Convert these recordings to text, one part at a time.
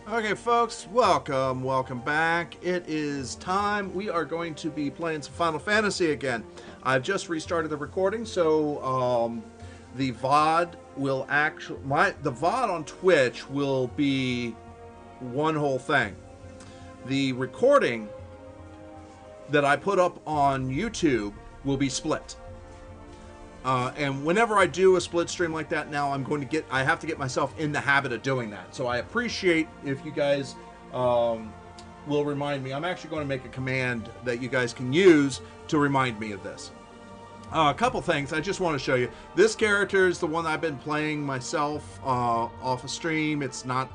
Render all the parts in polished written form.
Okay, folks, welcome back. It is time. We are going to be playing some Final Fantasy again. I've just restarted the recording, so the VOD will the VOD on Twitch will be one whole thing. The recording that I put up on YouTube will be split. And whenever I do a split stream like that now, I have to get myself in the habit of doing that. So I appreciate if you guys will remind me. I'm actually going to make a command that you guys can use to remind me of this. A couple things I just want to show you. This character is the one I've been playing myself off a stream. It's not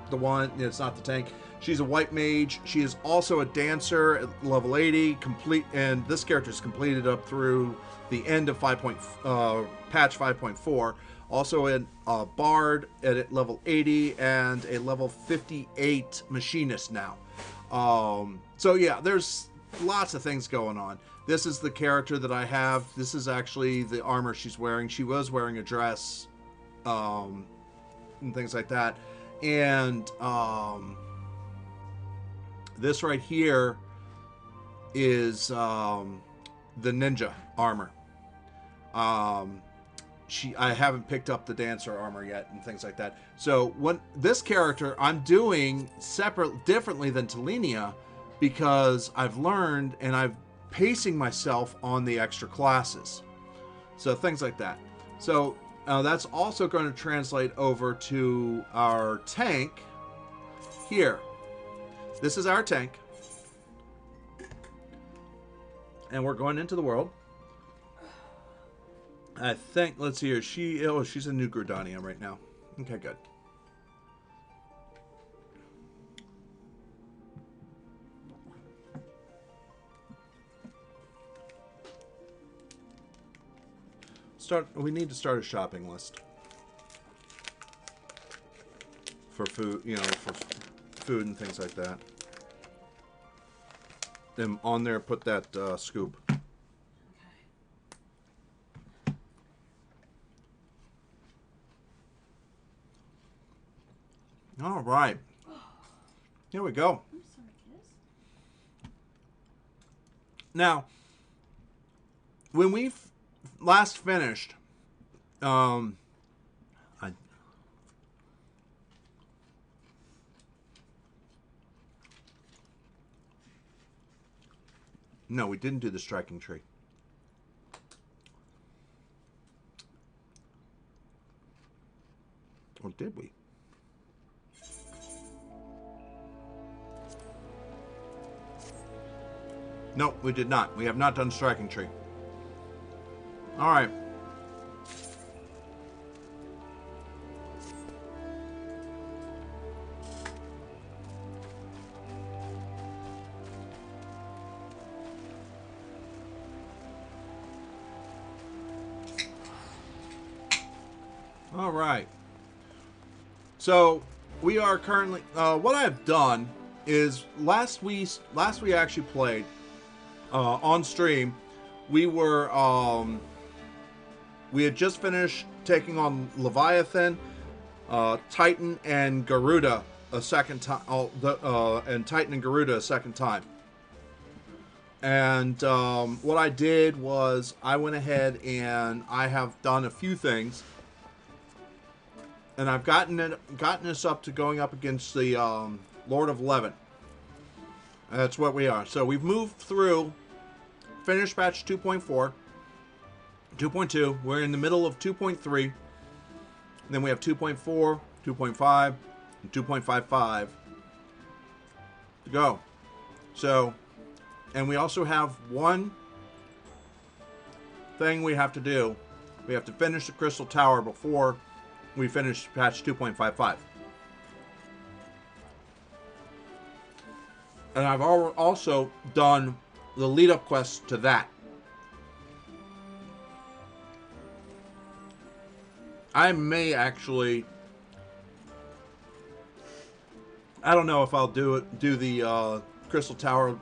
it's not the tank. She's a white mage. She is also a dancer at level 80, complete, and this character is completed up through the end of patch 5.4. Also a bard at level 80 and a level 58 machinist now. So yeah, there's lots of things going on. This is the character that I have. This is actually the armor she's wearing. She was wearing a dress and things like that. And this right here is the ninja armor. I haven't picked up the dancer armor yet and things like that. So when this character I'm doing differently than Talenia, because I've learned and I've pacing myself on the extra classes. So things like that. So that's also going to translate over to our tank here. This is our tank. And we're going into the world. I think, let's see here. She's a New Gridania right now. Okay, good. We need to start a shopping list for food, for food and things like that. Then on there, put that scoop. All right. Here we go. I'm sorry, kiss. Now, when we last finished, no, we didn't do the striking tree. Or did we? No, we did not. We have not done striking tree. All right. All right. So we are currently. What I've done is last we actually played on stream. We had just finished taking on Leviathan, Titan, and Garuda a second time. And Titan and Garuda a second time. And what I did was I went ahead and I have done a few things. And I've gotten us up to going up against the Lord of Levin. And that's what we are. So we've moved through, finished patch 2.4, 2.2. We're in the middle of 2.3. Then we have 2.4, 2.5, and 2.55 to go. So, and we also have one thing we have to do. We have to finish the Crystal Tower before we finish patch 2.55. And I've also done the lead-up quests to that. I may actually... I don't know if I'll do the Crystal Tower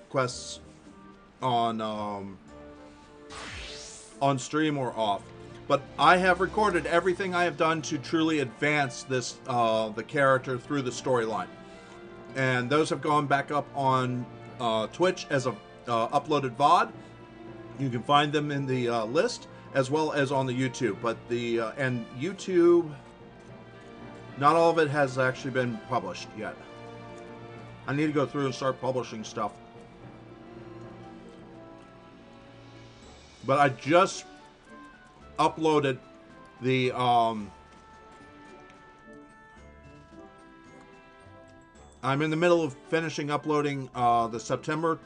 quests on stream or off. But I have recorded everything I have done to truly advance this the character through the storyline, and those have gone back up on Twitch as a uploaded VOD. You can find them in the list as well as on the YouTube. But the and YouTube, not all of it has actually been published yet. I need to go through and start publishing stuff. But I just uploaded the I'm in the middle of finishing uploading the September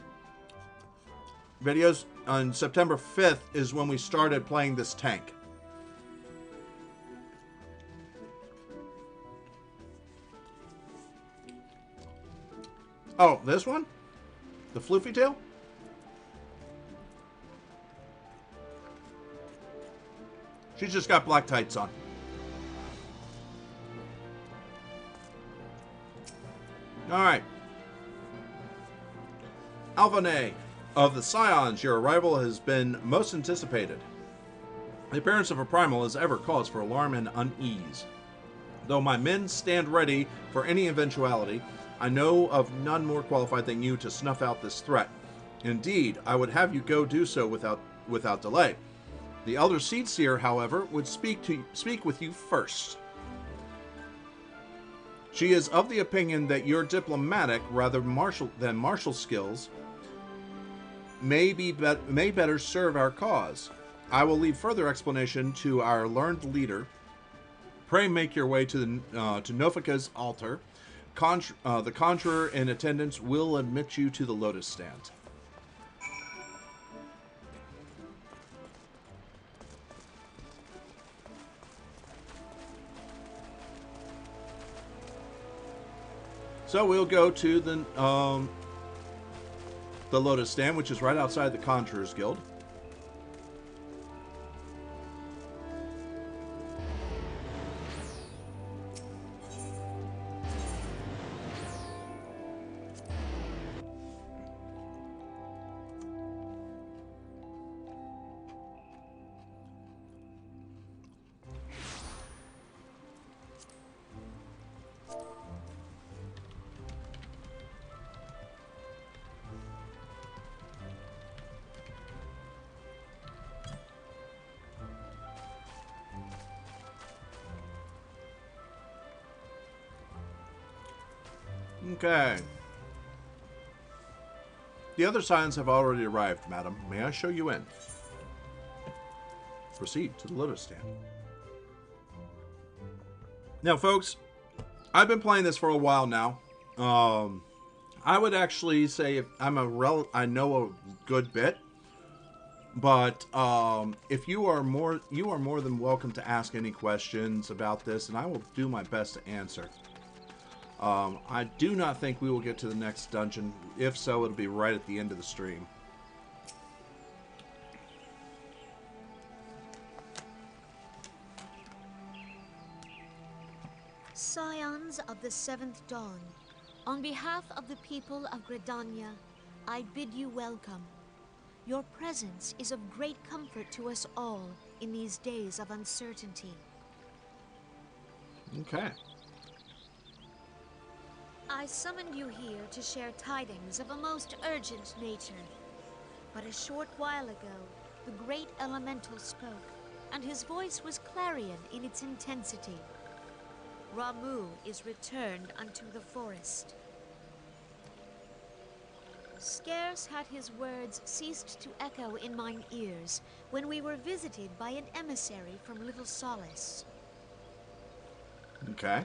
videos. On September 5th is when we started playing this tank. Oh, this one? The floofy tail? She's just got black tights on. Alright. Alvane. Of the Scions, your arrival has been most anticipated. The appearance of a primal is ever cause for alarm and unease. Though my men stand ready for any eventuality, I know of none more qualified than you to snuff out this threat. Indeed, I would have you go do so without delay. The Elder Seedseer, however, would speak with you first. She is of the opinion that your diplomatic, rather than martial skills may better serve our cause. I will leave further explanation to our learned leader. Pray make your way to Nofika's altar. The conjurer in attendance will admit you to the lotus stand. So we'll go to the Lotus Stand, which is right outside the Conjurer's Guild. Okay. The other Scions have already arrived, madam. May I show you in? Proceed to the Lotus Stand. Now, folks, I've been playing this for a while now. I would actually say I know a good bit, but if you are more than welcome to ask any questions about this, and I will do my best to answer. I do not think we will get to the next dungeon. If so, it'll be right at the end of the stream. Scions of the Seventh Dawn, on behalf of the people of Gridania, I bid you welcome. Your presence is of great comfort to us all in these days of uncertainty. Okay. I summoned you here to share tidings of a most urgent nature. But a short while ago, the great elemental spoke, and his voice was clarion in its intensity. Ramu is returned unto the forest. Scarce had his words ceased to echo in mine ears when we were visited by an emissary from Little Solace. Okay.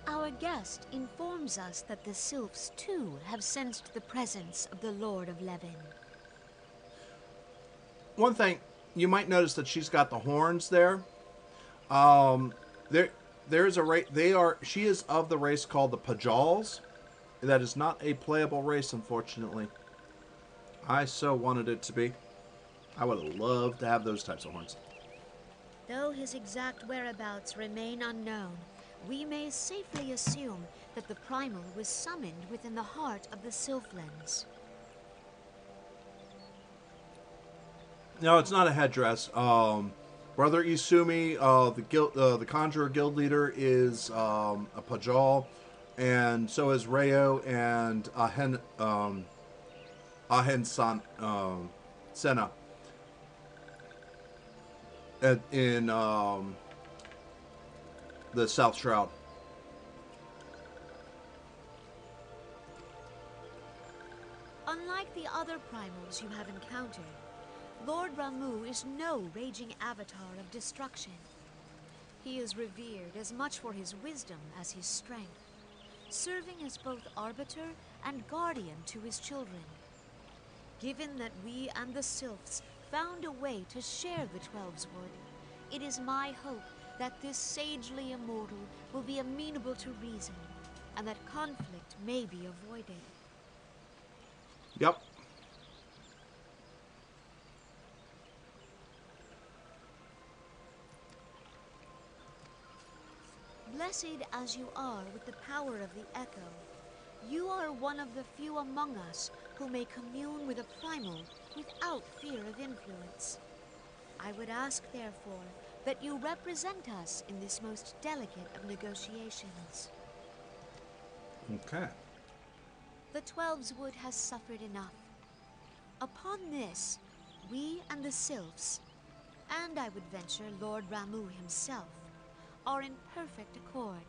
Our guest informs us that the Sylphs, too, have sensed the presence of the Lord of Levin. One thing, you might notice that she's got the horns there. There's a race. She is of the race called the Pajals. That is not a playable race, unfortunately. I so wanted it to be. I would have loved to have those types of horns. Though his exact whereabouts remain unknown, we may safely assume that the primal was summoned within the heart of the Sylphlands. No, it's not a headdress. Brother Isumi, the Conjurer Guild leader, is a Pajal, and so is Rayo and Senna in the South Shroud. Unlike the other primals you have encountered, Lord Ramu is no raging avatar of destruction. He is revered as much for his wisdom as his strength, serving as both arbiter and guardian to his children. Given that we and the Sylphs found a way to share the Twelves Wood, it is my hope that this sagely immortal will be amenable to reason, and that conflict may be avoided. Yep. Blessed as you are with the power of the Echo, you are one of the few among us who may commune with a primal without fear of influence. I would ask, therefore, that you represent us in this most delicate of negotiations. Okay. The Twelves Wood has suffered enough. Upon this, we and the Sylphs, and I would venture Lord Ramu himself, are in perfect accord.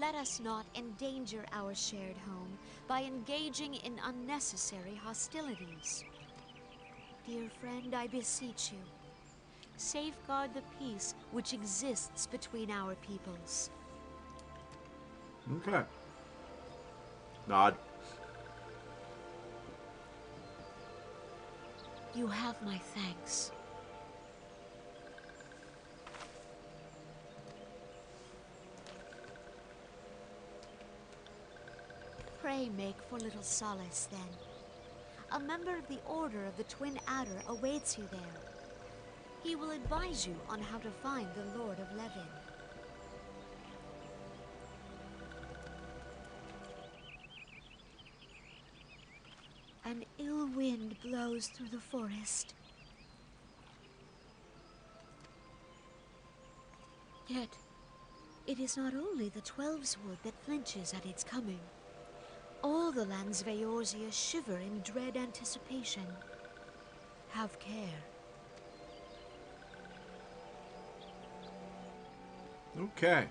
Let us not endanger our shared home by engaging in unnecessary hostilities. Dear friend, I beseech you, safeguard the peace which exists between our peoples. Okay. Nod. You have my thanks. Pray make for little solace, then. A member of the Order of the Twin Adder awaits you there. He will advise you on how to find the Lord of Levin. An ill wind blows through the forest. Yet, it is not only the Twelves Wood that flinches at its coming. All the lands of Eorzea shiver in dread anticipation. Have care. Okay.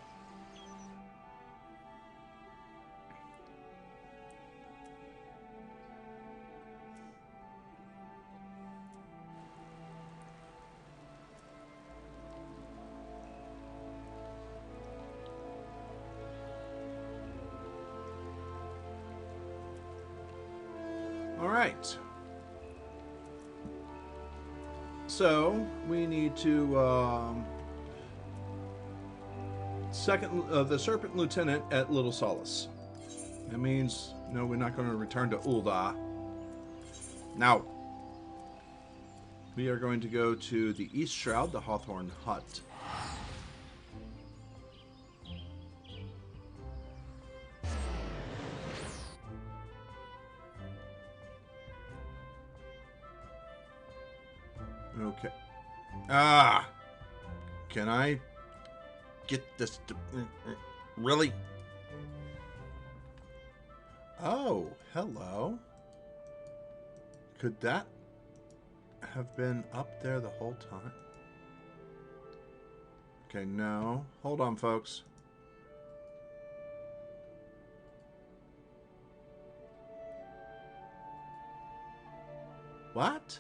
All right. So we need to the Serpent Lieutenant at Little Solace. That means no, we're not going to return to Ul'dah. Now we are going to go to the East Shroud, the Hawthorne Hut. Okay. Ah! Can I get this to... Really? Oh, hello. Could that have been up there the whole time? Okay, no. Hold on, folks. What?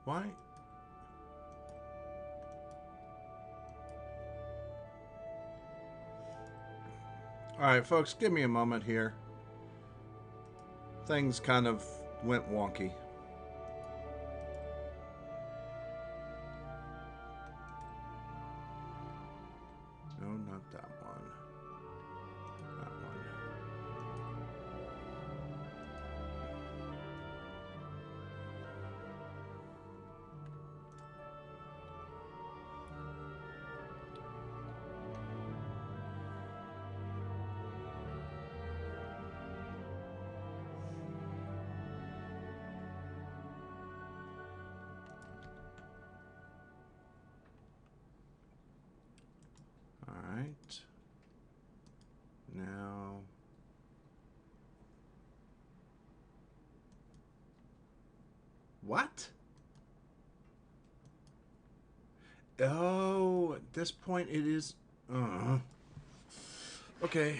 Why? Alright, folks, give me a moment here. Things kind of went wonky. No, not that one. That one. What? Oh, at this point it is... Okay.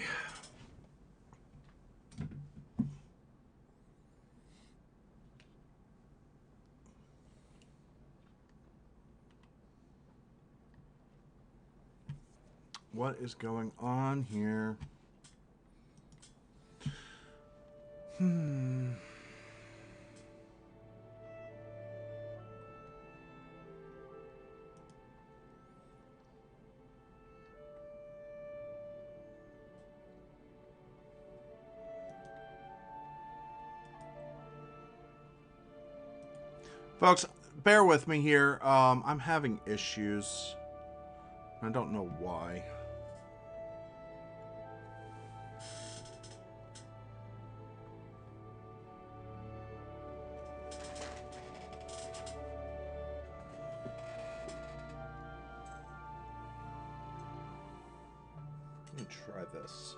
What is going on here? Folks, bear with me here. I'm having issues. I don't know why. Let me try this.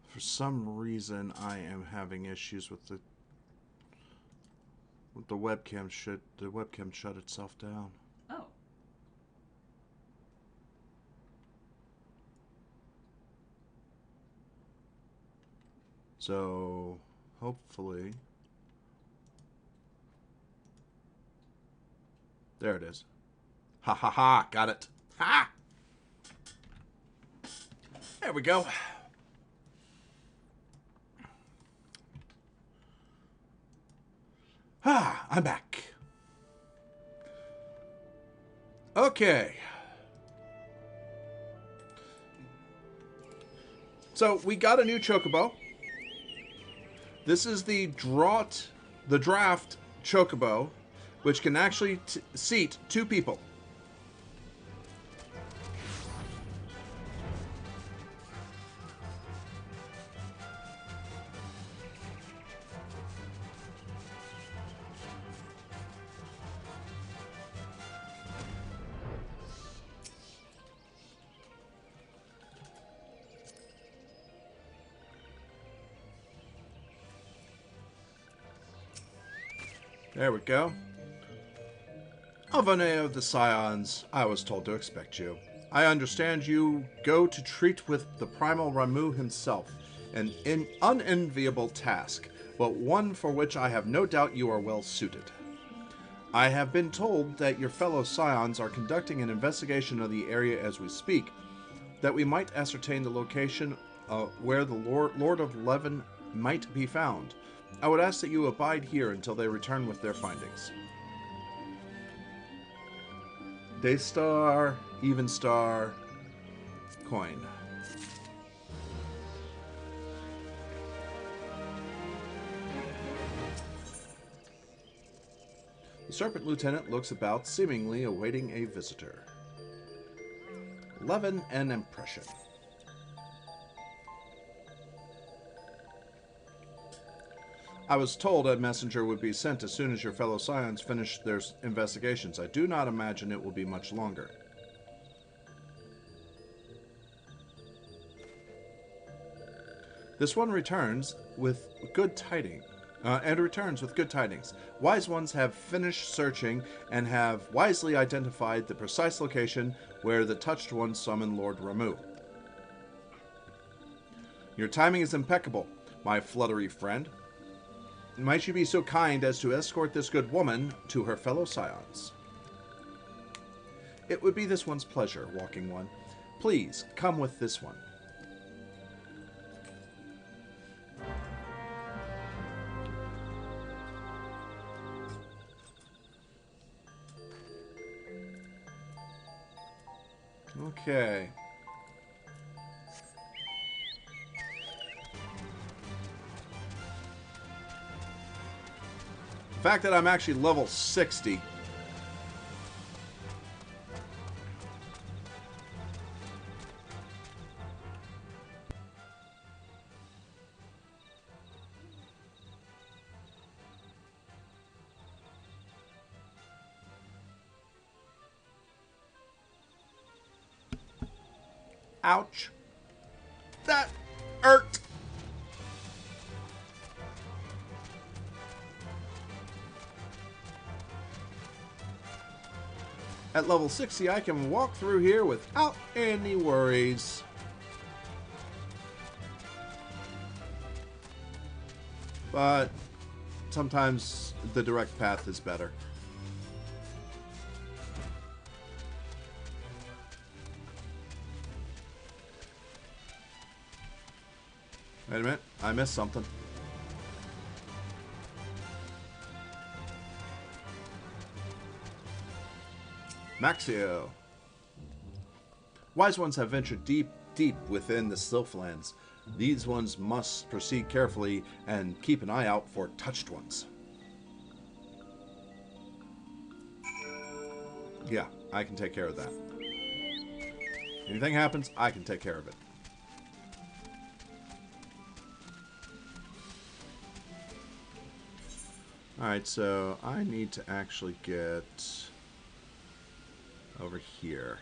For some reason, I am having issues with the webcam. The webcam shut itself down. Oh. So, hopefully, there it is. Ha ha ha! Got it. Ha! There we go. Ah, I'm back. Okay. So we got a new chocobo. This is the draft chocobo, which can actually seat 2 people. There we go. Eorzea of the Scions, I was told to expect you. I understand you go to treat with the primal Ramu himself, an unenviable task, but one for which I have no doubt you are well suited. I have been told that your fellow Scions are conducting an investigation of the area as we speak, that we might ascertain the location where the Lord of Levin might be found. I would ask that you abide here until they return with their findings. Daystar, Even Star, coin. The Serpent Lieutenant looks about, seemingly awaiting a visitor. Levin and impression. I was told a messenger would be sent as soon as your fellow Scions finish their investigations. I do not imagine it will be much longer. This one returns with good tidings. Wise ones have finished searching and have wisely identified the precise location where the touched one summoned Lord Ramu. Your timing is impeccable, my fluttery friend. Might you be so kind as to escort this good woman to her fellow Scions? It would be this one's pleasure, Walking One. Please, come with this one. Okay. The fact that I'm actually level 60 Ouch. That hurt. At level 60, I can walk through here without any worries. But sometimes the direct path is better. Wait a minute, I missed something. Maxio. Wise ones have ventured deep within the Sylphlands. These ones must proceed carefully and keep an eye out for touched ones. Yeah, I can take care of that. Anything happens, I can take care of it. Alright, so I need to actually get over here.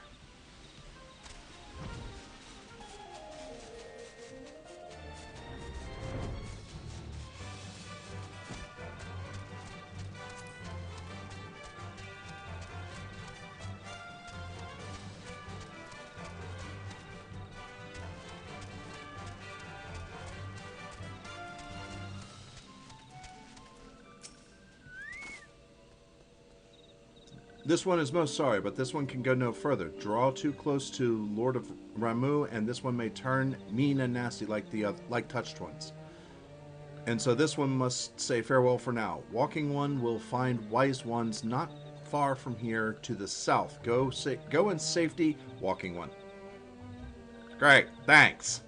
This one is most sorry, but this one can go no further. Draw too close to Lord of Ramu, and this one may turn mean and nasty like the like touched ones. And so this one must say farewell for now. Walking one will find wise ones not far from here to the south. Go in safety, walking one. Great, thanks.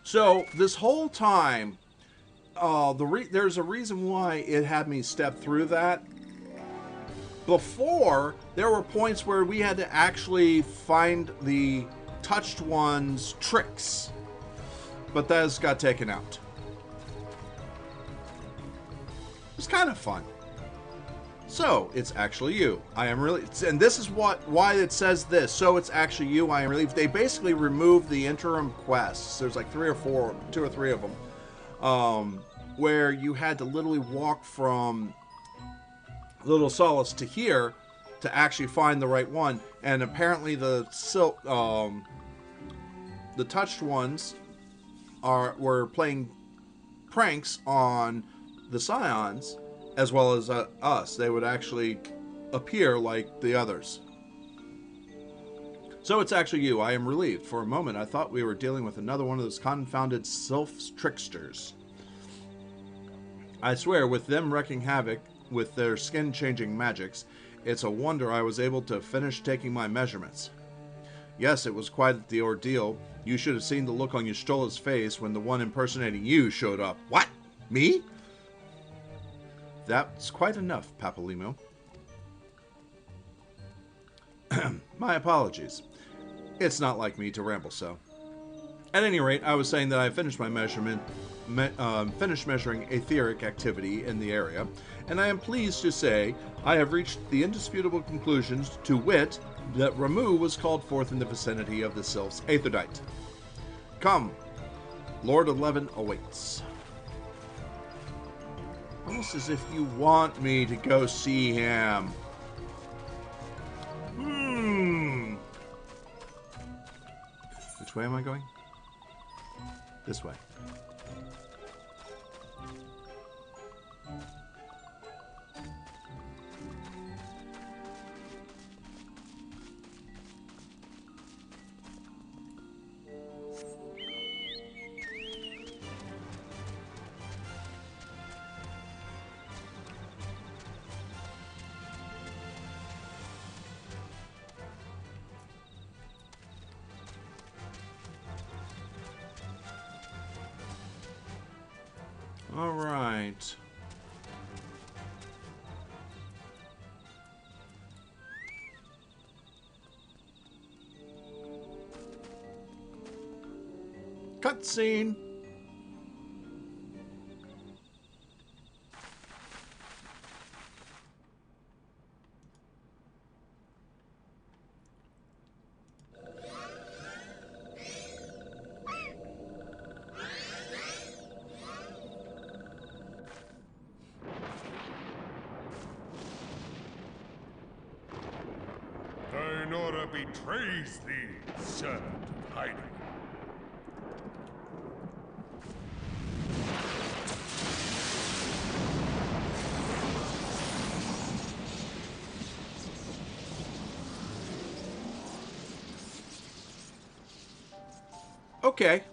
So this whole time, there's a reason why it had me step through that. Before, there were points where we had to actually find the touched one's tricks, but those got taken out. It was kind of fun. So, it's actually you. I am really... And this is why it says this. So, it's actually you. I am relieved. They basically removed the interim quests. There's like 2 or 3 of them. Where you had to literally walk from Little Solace to here to actually find the right one. And apparently the touched ones were playing pranks on the Scions, as well as us. They would actually appear like the others. So it's actually you. I am relieved. For a moment, I thought we were dealing with another one of those confounded Sylph's tricksters. I swear, with them wreaking havoc with their skin-changing magics, it's a wonder I was able to finish taking my measurements. Yes, it was quite the ordeal. You should have seen the look on Ystola's face when the one impersonating you showed up. What? Me? That's quite enough, Papalimo. My apologies. It's not like me to ramble so. At any rate, I was saying that I finished my finished measuring etheric activity in the area, and I am pleased to say I have reached the indisputable conclusions, to wit, that Ramu was called forth in the vicinity of the Sylph's Aethodite. Come, Lord of Levin awaits. Almost as if you want me to go see him. Which way am I going? This way. All right. Cutscene. Thine order betrays thee, servant of hiding. Okay.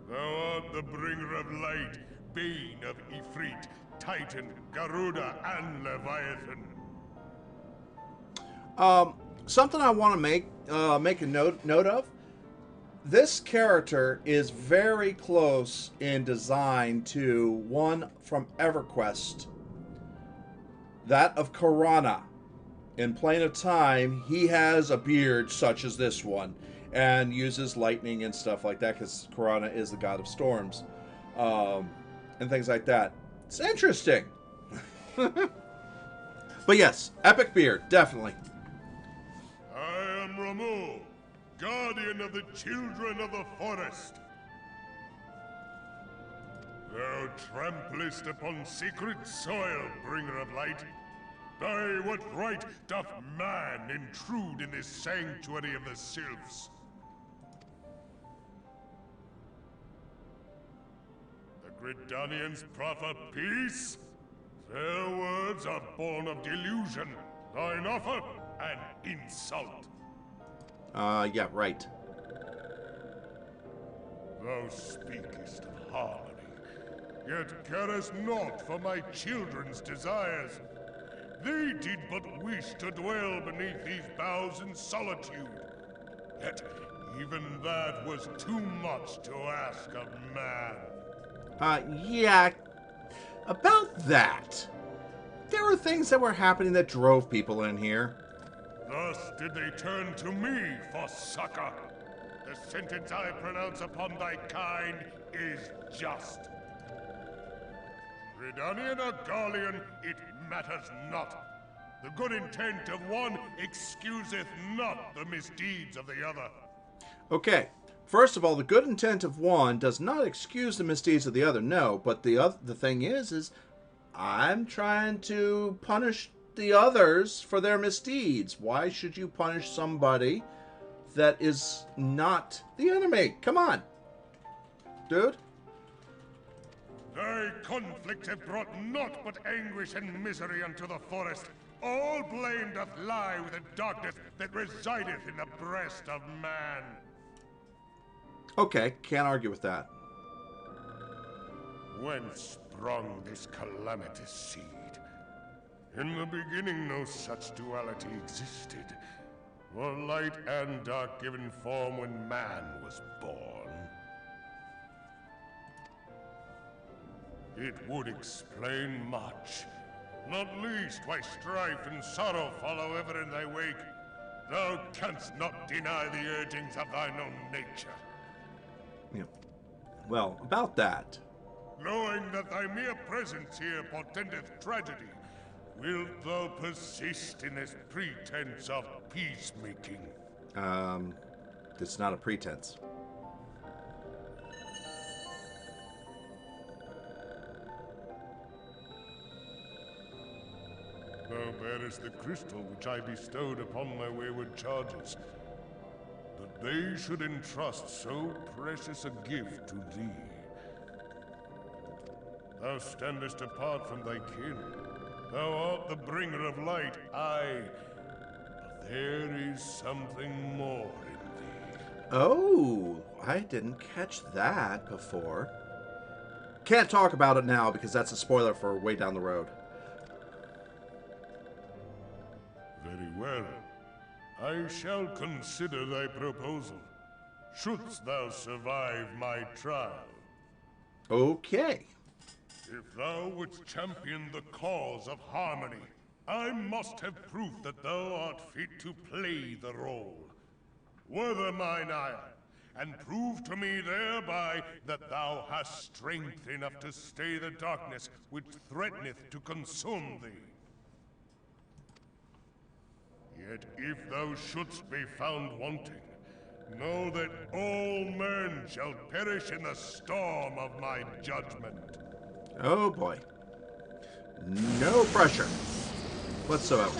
Thou art the bringer of light, bane of Ifrit, Titan, Garuda, and Leviathan. Something I want to make a note of. This character is very close in design to one from EverQuest, that of Karana. In Plane of Time, he has a beard such as this one, and uses lightning and stuff like that, because Karana is the god of storms, and things like that. It's interesting. But yes, epic beard, definitely. I am Ramu, guardian of the children of the forest. Thou tramplest upon sacred soil, bringer of light. By what right doth man intrude in this sanctuary of the sylphs? The Gridanians proffer peace? Their words are born of delusion. Thine offer, an insult. Yeah, right. Thou speakest of harmony, yet carest naught for my children's desires. They did but wish to dwell beneath these boughs in solitude. Yet even that was too much to ask of man. Yeah, about that. There were things that were happening that drove people in here. Thus did they turn to me for succor. The sentence I pronounce upon thy kind is just. Gridanian or Garlean, it matters not. The good intent of one excuseth not the misdeeds of the other. Okay, first of all, the good intent of one does not excuse the misdeeds of the other, no, but the thing is I'm trying to punish the others for their misdeeds. Why should you punish somebody that is not the enemy? Come on, dude. Thy conflicts have brought naught but anguish and misery unto the forest. All blame doth lie with the darkness that resideth in the breast of man. Okay, can't argue with that. Whence sprung this calamitous seed? In the beginning no such duality existed. Were light and dark given form when man was born? It would explain much. Not least why strife and sorrow follow ever in thy wake. Thou canst not deny the urgings of thine own nature. Yeah. Well, about that. Knowing that thy mere presence here portendeth tragedy, wilt thou persist in this pretense of peacemaking? It's not a pretense. Thou bearest the crystal which I bestowed upon my wayward charges. That they should entrust so precious a gift to thee. Thou standest apart from thy kin. Thou art the bringer of light, aye. But there is something more in thee. Oh, I didn't catch that before. Can't talk about it now because that's a spoiler for way down the road. Very well. I shall consider thy proposal. Shouldst thou survive my trial. Okay. If thou wouldst champion the cause of harmony, I must have proof that thou art fit to play the role. Wither mine ire, and prove to me thereby that thou hast strength enough to stay the darkness which threateneth to consume thee. Yet if thou shouldst be found wanting, know that all men shall perish in the storm of my judgment. Oh boy. No pressure whatsoever.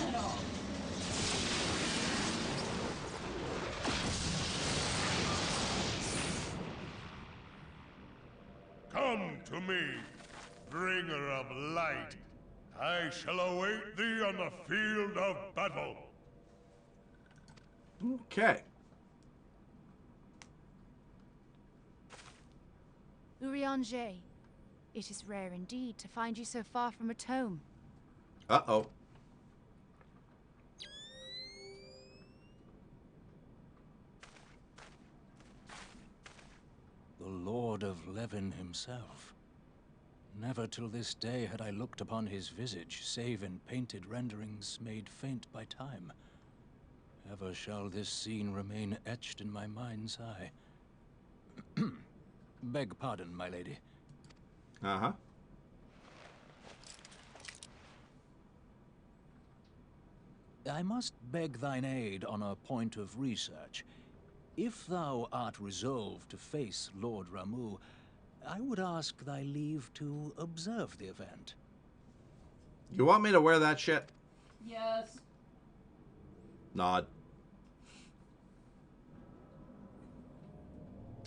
Come to me, bringer of light. I shall await thee on the field of battle. Okay. Eorzea, it is rare indeed to find you so far from at home. Uh-oh. The Lord of Levin himself. Never till this day had I looked upon his visage, save in painted renderings made faint by time. Ever shall this scene remain etched in my mind's eye. Beg pardon, my lady. Uh-huh. I must beg thine aid on a point of research. If thou art resolved to face Lord Ramu, I would ask thy leave to observe the event. You want me to wear that shit? Yes. Nod.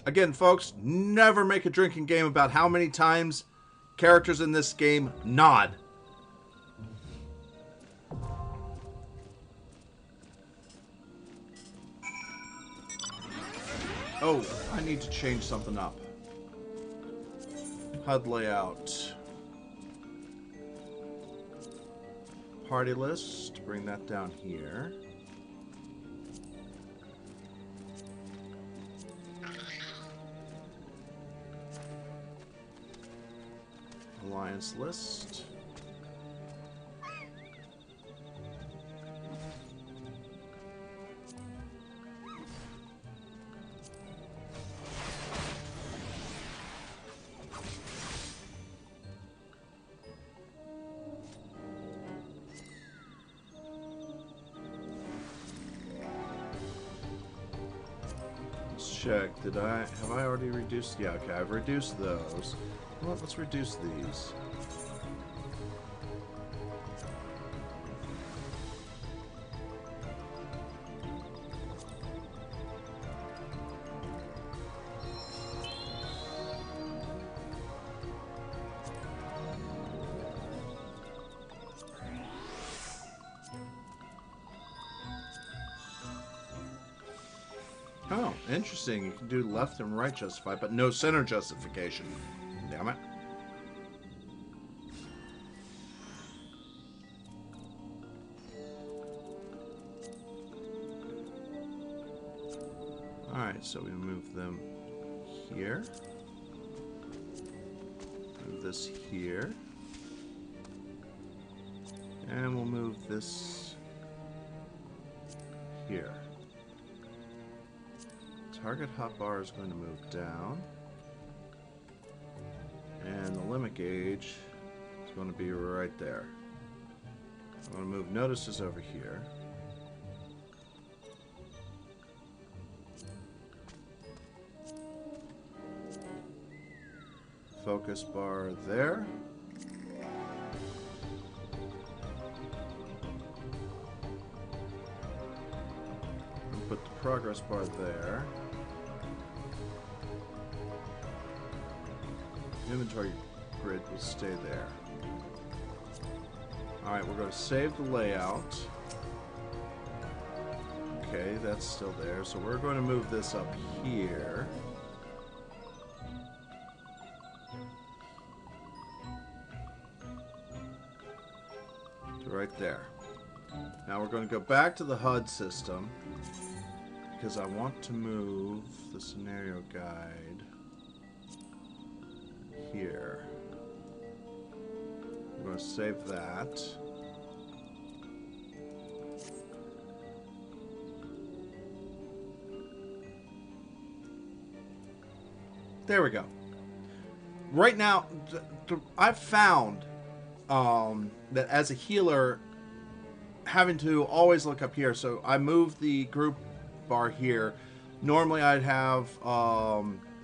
Again, folks, never make a drinking game about how many times characters in this game nod. Oh, I need to change something up. HUD layout. Party list. Bring that down here. Alliance list. Let's check. Have I already reduced? Yeah, okay, I've reduced those. Well, let's reduce these. Oh, interesting. You can do left and right justify, but no center justification. Damn it. Alright, so we move them here. Move this here. And we'll move this here. Target hotbar is going to move down. And the limit gauge is going to be right there. I'm going to move notices over here. Focus bar there. And put the progress bar there. Inventory grid will stay there. Alright, we're going to save the layout. Okay, that's still there. So we're going to move this up here. To right there. Now we're going to go back to the HUD system because I want to move the scenario guide here. I'm going to save that. There we go. Right now, I've found that as a healer, having to always look up here. So I moved the group bar here. Normally I'd have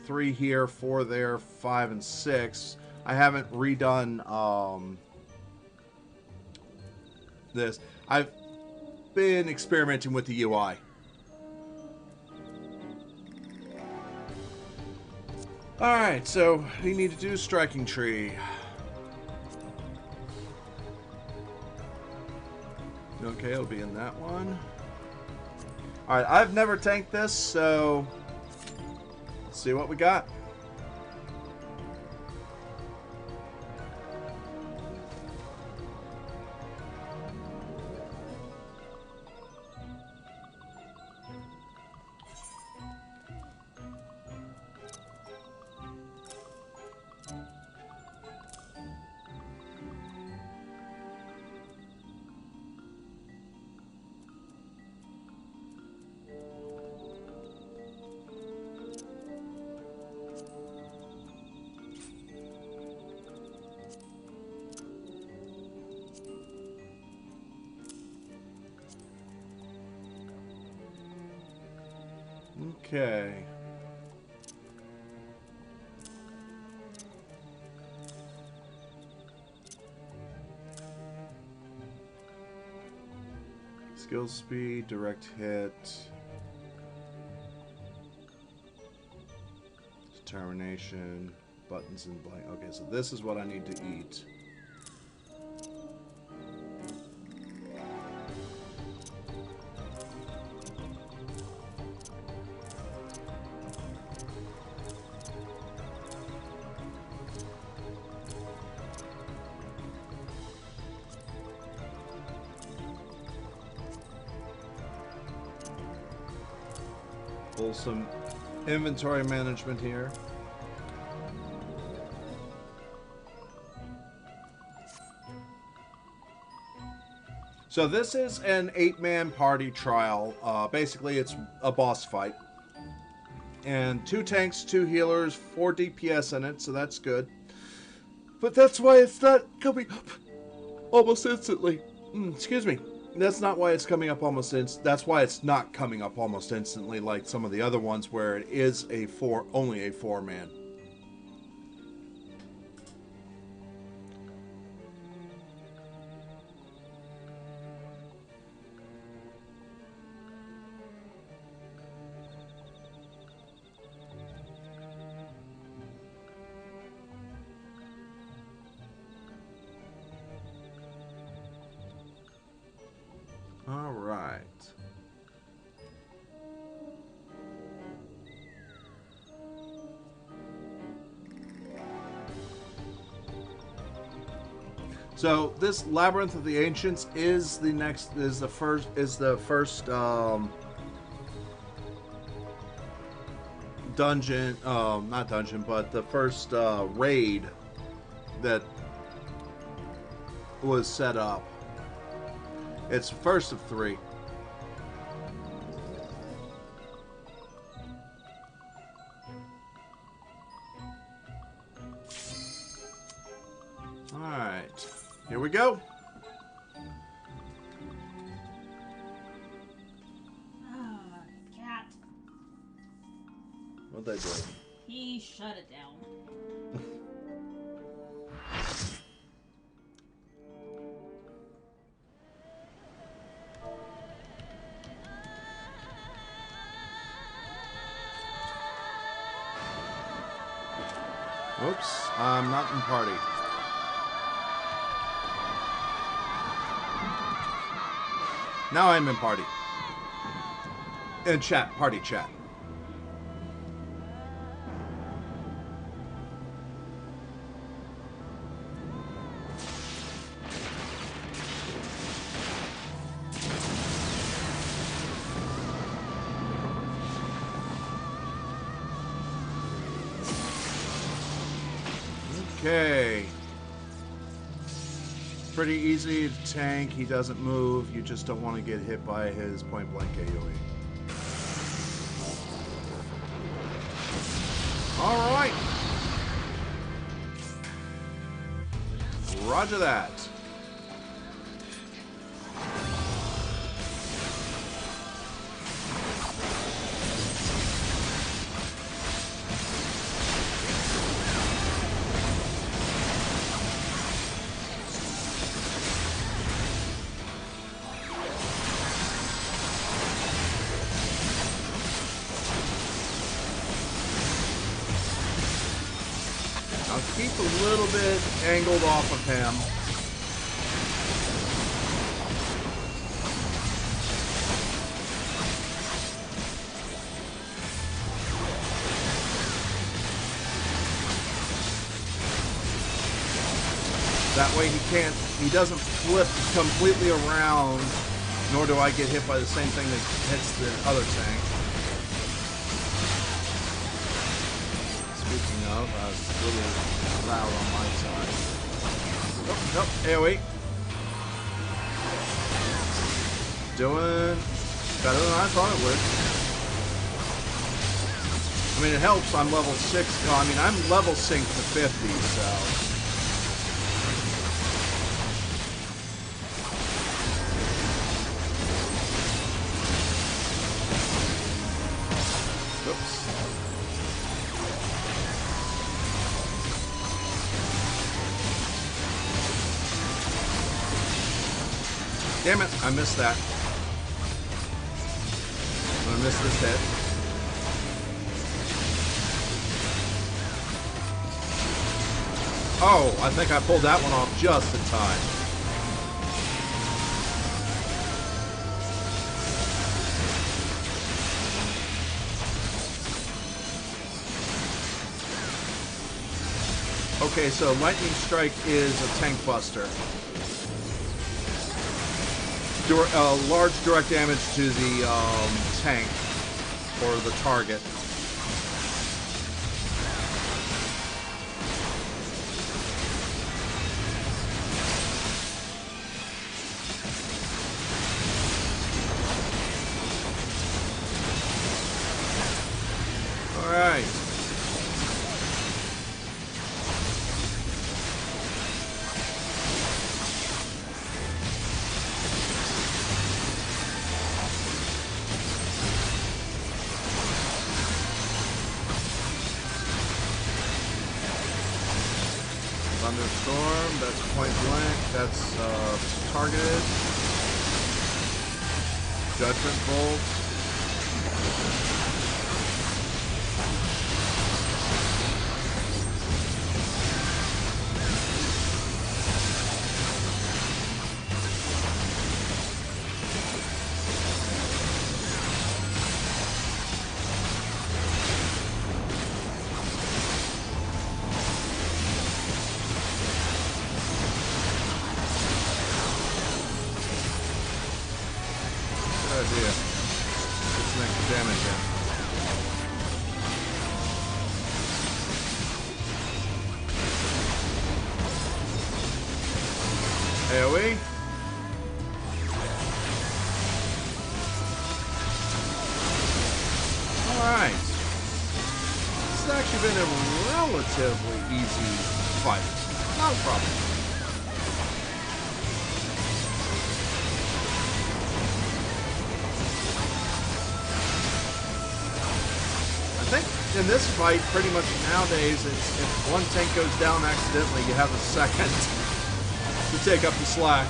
3 here, 4 there, 5 and 6. I haven't redone this. I've been experimenting with the UI. Alright, so we need to do striking tree. Okay, it'll be in that one. Alright, I've never tanked this, so let's see what we got. Okay. Skill speed, direct hit. Determination, buttons and blank. Okay, so this is what I need to eat. Pull some inventory management here. So this is an 8-man party trial. Basically, it's a boss fight. And 2 tanks, 2 healers, 4 DPS in it, so that's good. But that's why it's not coming up almost instantly. Excuse me. That's not why it's coming up almost that's why it's not coming up almost instantly like some of the other ones where it is only a 4-man. All right. So this Labyrinth of the Ancients is the first dungeon, not dungeon, but the first raid that was set up. It's first of 3. Alright. Here we go. Cat. What'd they do? He shut it down. Oops, I'm not in party. Now I'm in party. In chat, party chat. Okay. Pretty easy to tank. He doesn't move. You just don't want to get hit by his point blank AoE. Alright. Roger that. I'll keep a little bit angled off of him. That way he doesn't flip completely around, nor do I get hit by the same thing that hits the other tank. Speaking of, I was a little loud on my side. Oh, nope, AoE. Doing better than I thought it would. I mean, it helps I'm level 6. No, I mean, I'm level synced to 50, so... Damn it, I missed that. I'm gonna miss this hit. Oh, I think I pulled that one off just in time. Okay, so Lightning Strike is a tank buster. Large direct damage to the tank or the target. All right. Thunderstorm, that's point blank, that's targeted. Judgment Bolt. Idea. Get some extra damage in. AoE. Alright. This has actually been a relatively easy fight. Not a problem. I think in this fight, pretty much nowadays, it's if one tank goes down accidentally, you have a second to take up the slack.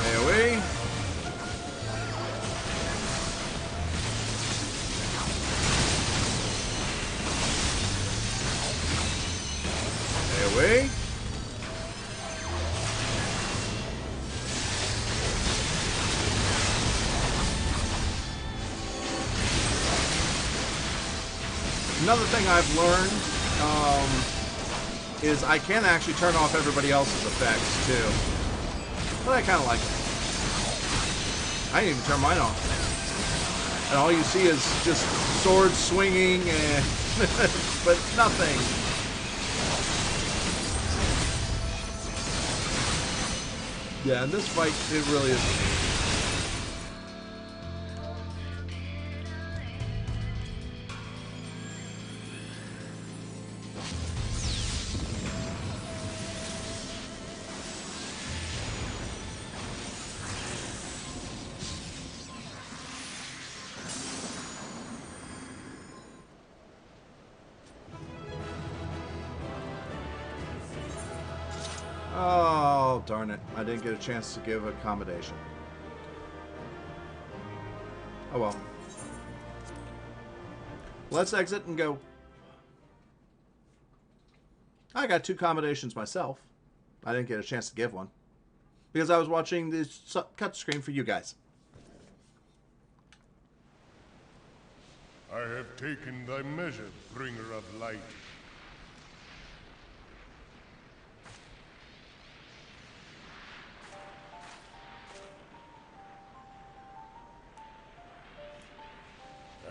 AoE. AoE. Another thing I've learned is I can actually turn off everybody else's effects too. But I kind of like it. I didn't even turn mine off. And all you see is just swords swinging and but nothing Yeah, in this fight, it really is. Oh, darn it. I didn't get a chance to give accommodation. Oh well. Let's exit and go. I got 2 accommodations myself. I didn't get a chance to give one. Because I was watching the cut screen for you guys. I have taken thy measure, bringer of light.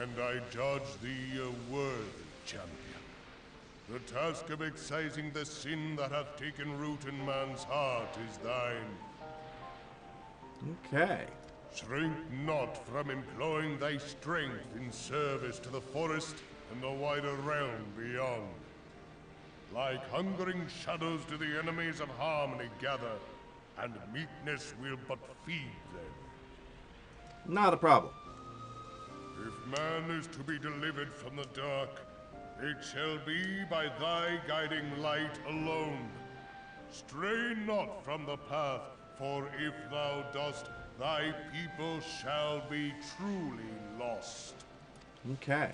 And I judge thee a worthy champion. The task of excising the sin that hath taken root in man's heart is thine. Okay. Shrink not from employing thy strength in service to the forest and the wider realm beyond. Like hungering shadows do the enemies of harmony gather, and meekness will but feed them. Not a problem. If man is to be delivered from the dark, it shall be by thy guiding light alone. Stray not from the path, for if thou dost, thy people shall be truly lost. Okay.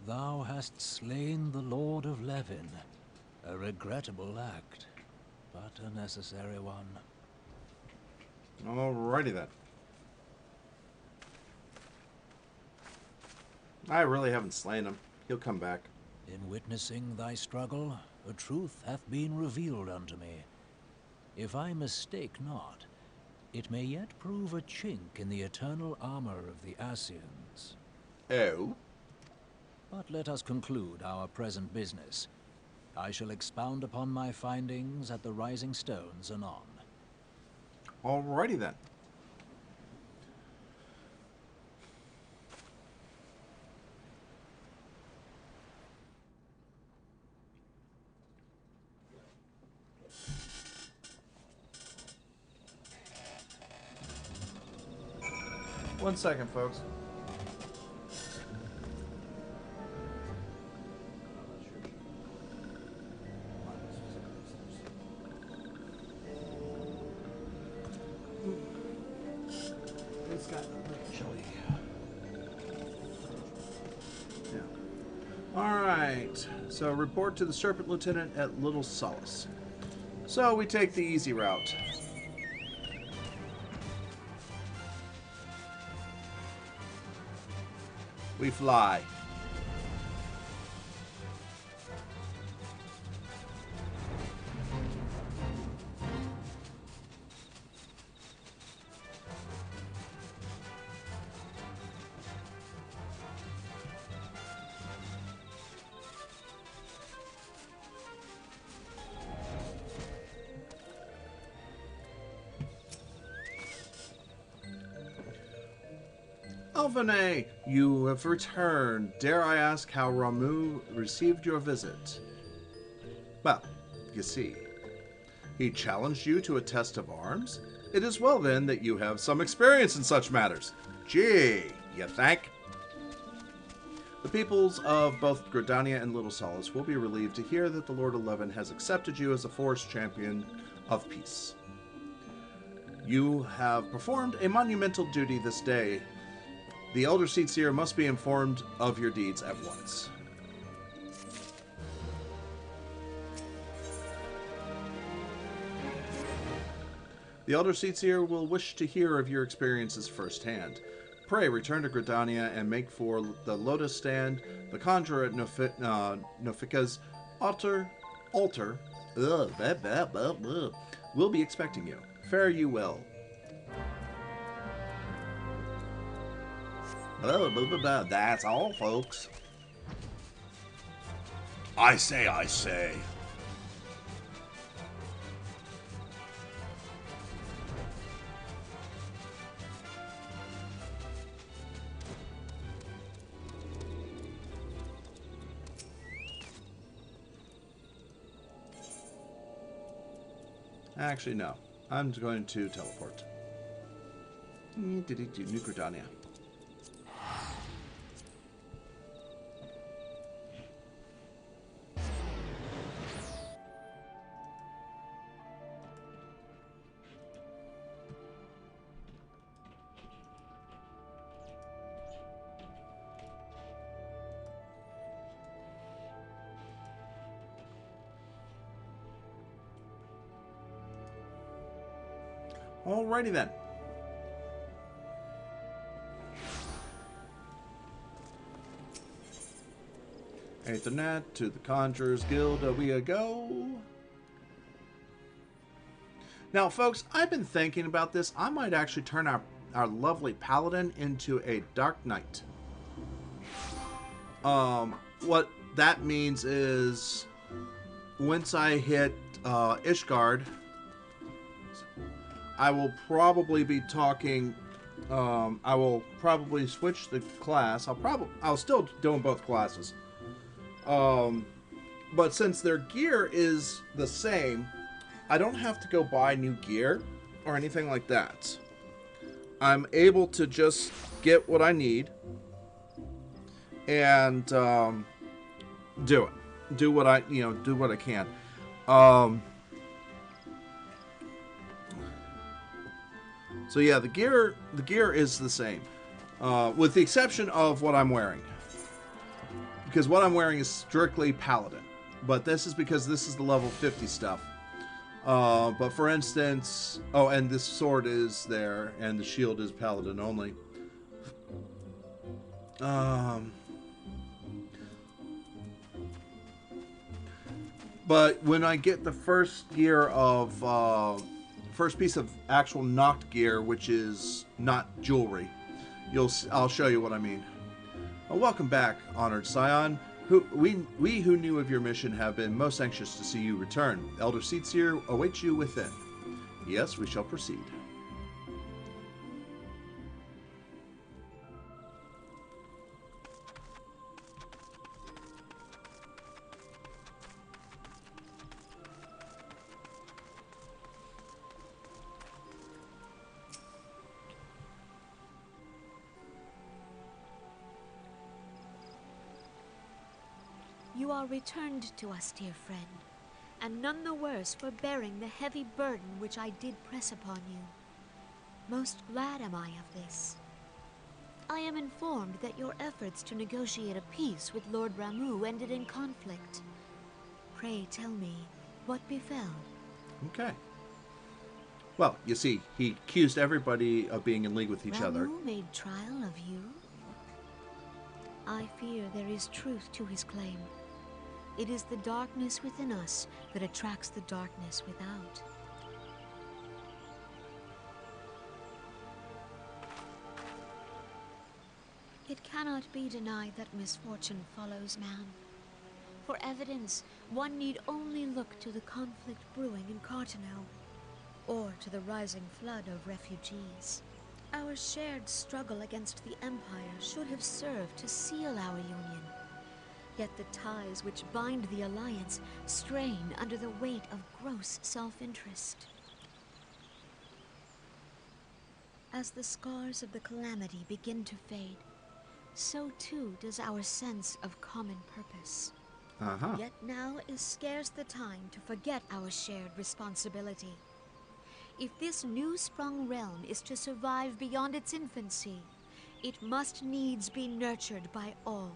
Thou hast slain the Lord of Levin. A regrettable act, but a necessary one. Alrighty then. I really haven't slain him. He'll come back. In witnessing thy struggle, a truth hath been revealed unto me. If I mistake not, it may yet prove a chink in the eternal armor of the Ascians. Oh? But let us conclude our present business. I shall expound upon my findings at the Rising Stones anon. Alrighty then. One second, folks. It's got a little chilly. Yeah. Alright. So report to the Serpent Lieutenant at Little Solace. So we take the easy route. We fly. Alvane, you have returned. Dare I ask how Ramu received your visit? Well, you see, he challenged you to a test of arms. It is well then that you have some experience in such matters. Gee, you think? The peoples of both Gridania and Little Solace will be relieved to hear that the Lord of Levin has accepted you as a forest champion of peace. You have performed a monumental duty this day. The Elder Seer must be informed of your deeds at once. The Elder Seer will wish to hear of your experiences firsthand. Pray return to Gridania and make for the Lotus Stand. The Conjurer at Nofika's altar will be expecting you. Fare you well. That's all, folks. I say, I say. Actually, no. I'm going to teleport. New Gridania. Alrighty then. Ethernet to the Conjurers Guild we go. Now, folks, I've been thinking about this. I might actually turn our lovely Paladin into a Dark Knight. What that means is once I hit Ishgard, I will probably be talking. I will probably switch the class. I'll still doing both classes. But since their gear is the same, I don't have to go buy new gear or anything like that. I'm able to just get what I need and do it. Do what I can. So yeah, the gear is the same, with the exception of what I'm wearing, because what I'm wearing is strictly Paladin. But this is because this is the level 50 stuff. But for instance, oh, and this sword is there, and the shield is Paladin only. But when I get the first gear of first piece of actual knocked gear, which is not jewelry, I'll show you what I mean. Welcome back, honored Scion. We who knew of your mission have been most anxious to see you return. Elder Seatsier awaits you within. Yes, we shall proceed. You are returned to us, dear friend, and none the worse for bearing the heavy burden which I did press upon you. Most glad am I of this. I am informed that your efforts to negotiate a peace with Lord Ramu ended in conflict. Pray tell me, what befell? Okay. Well, you see, he accused everybody of being in league with each other. Ramu made trial of you? I fear there is truth to his claim. It is the darkness within us that attracts the darkness without. It cannot be denied that misfortune follows man. For evidence, one need only look to the conflict brewing in Cartano, or to the rising flood of refugees. Our shared struggle against the Empire should have served to seal our union. Yet the ties which bind the Alliance strain under the weight of gross self-interest. As the scars of the calamity begin to fade, so too does our sense of common purpose. Yet now is scarce the time to forget our shared responsibility. If this new-sprung realm is to survive beyond its infancy, it must needs be nurtured by all.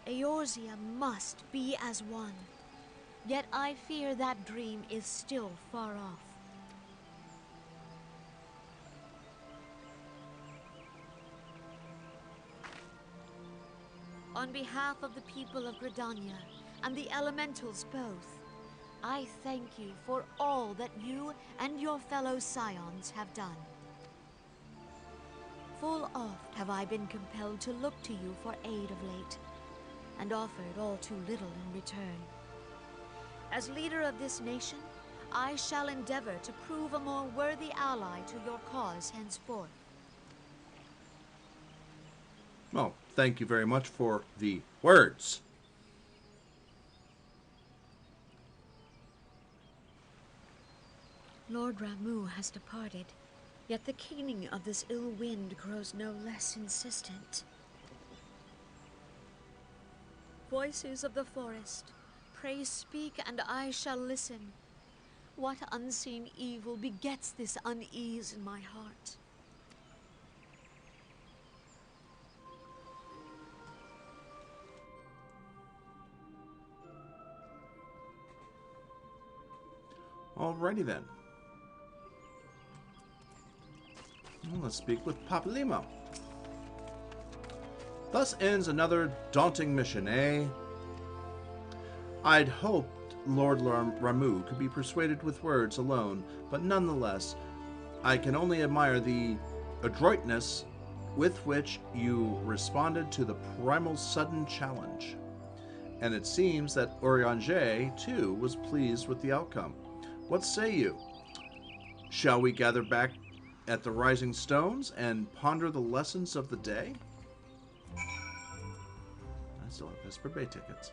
Eorzea must be as one. Yet I fear that dream is still far off. On behalf of the people of Gridania and the elementals both, I thank you for all that you and your fellow scions have done. Full oft have I been compelled to look to you for aid of late, and offered all too little in return. As leader of this nation, I shall endeavor to prove a more worthy ally to your cause henceforth. Well, thank you very much for the words. Lord Ramu has departed, yet the keening of this ill wind grows no less insistent. Voices of the forest, pray speak and I shall listen. What unseen evil begets this unease in my heart? Alrighty then. Well, let's speak with Papa Limo. Thus ends another daunting mission, eh? I'd hoped Lord Ramu could be persuaded with words alone, but nonetheless, I can only admire the adroitness with which you responded to the primal sudden challenge. And it seems that Eorzea, too, was pleased with the outcome. What say you? Shall we gather back at the Rising Stones and ponder the lessons of the day? I still have Vesper Bay tickets.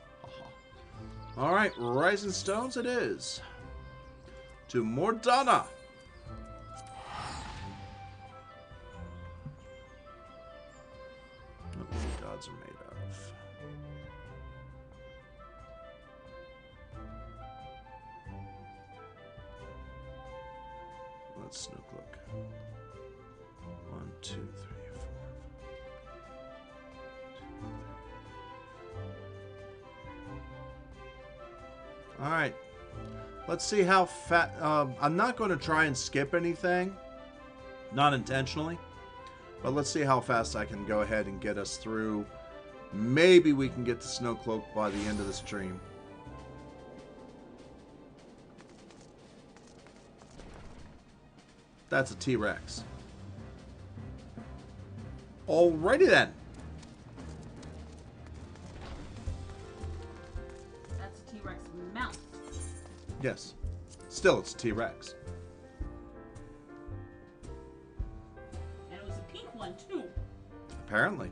Alright, Rising Stones it is. To Mordana. What the gods are made of. Let's snook look. 1, 2, 3, 4. Alright. Let's see how fat... I'm not going to try and skip anything. Not intentionally. But let's see how fast I can go ahead and get us through. Maybe we can get to Snowcloak by the end of the stream. That's a T-Rex. Alrighty then. That's a T-Rex mount. Yes. Still, it's a T-Rex. And it was a pink one, too. Apparently.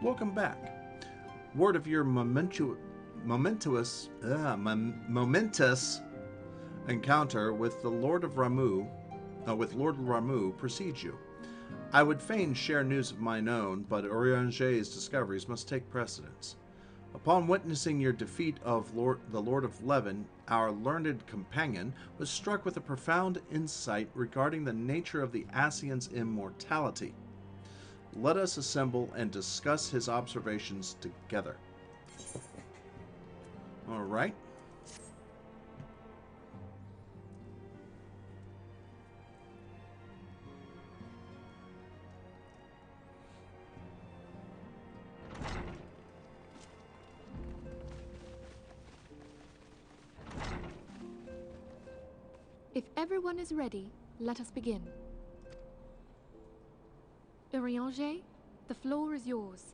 Welcome back. Word of your momentous encounter with the Lord of Ramu, with Lord Ramu precedes you. I would fain share news of mine own, but Eorzea's discoveries must take precedence. Upon witnessing your defeat of the Lord of Levin, our learned companion was struck with a profound insight regarding the nature of the Ascian's immortality. Let us assemble and discuss his observations together. All right. If everyone is ready, let us begin. Eorzea, the floor is yours.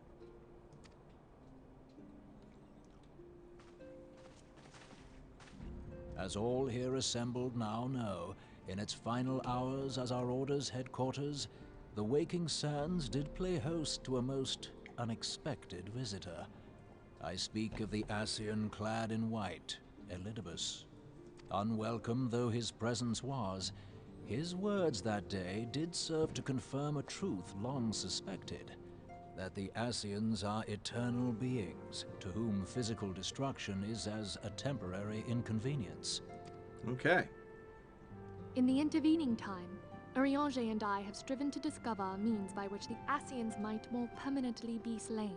As all here assembled now know, in its final hours as our Order's headquarters, the Waking Sands did play host to a most unexpected visitor. I speak of the Ascian clad in white, Elidibus. Unwelcome though his presence was, his words that day did serve to confirm a truth long suspected, that the Ascians are eternal beings, to whom physical destruction is as a temporary inconvenience. Okay. In the intervening time, Eorzea and I have striven to discover a means by which the Ascians might more permanently be slain.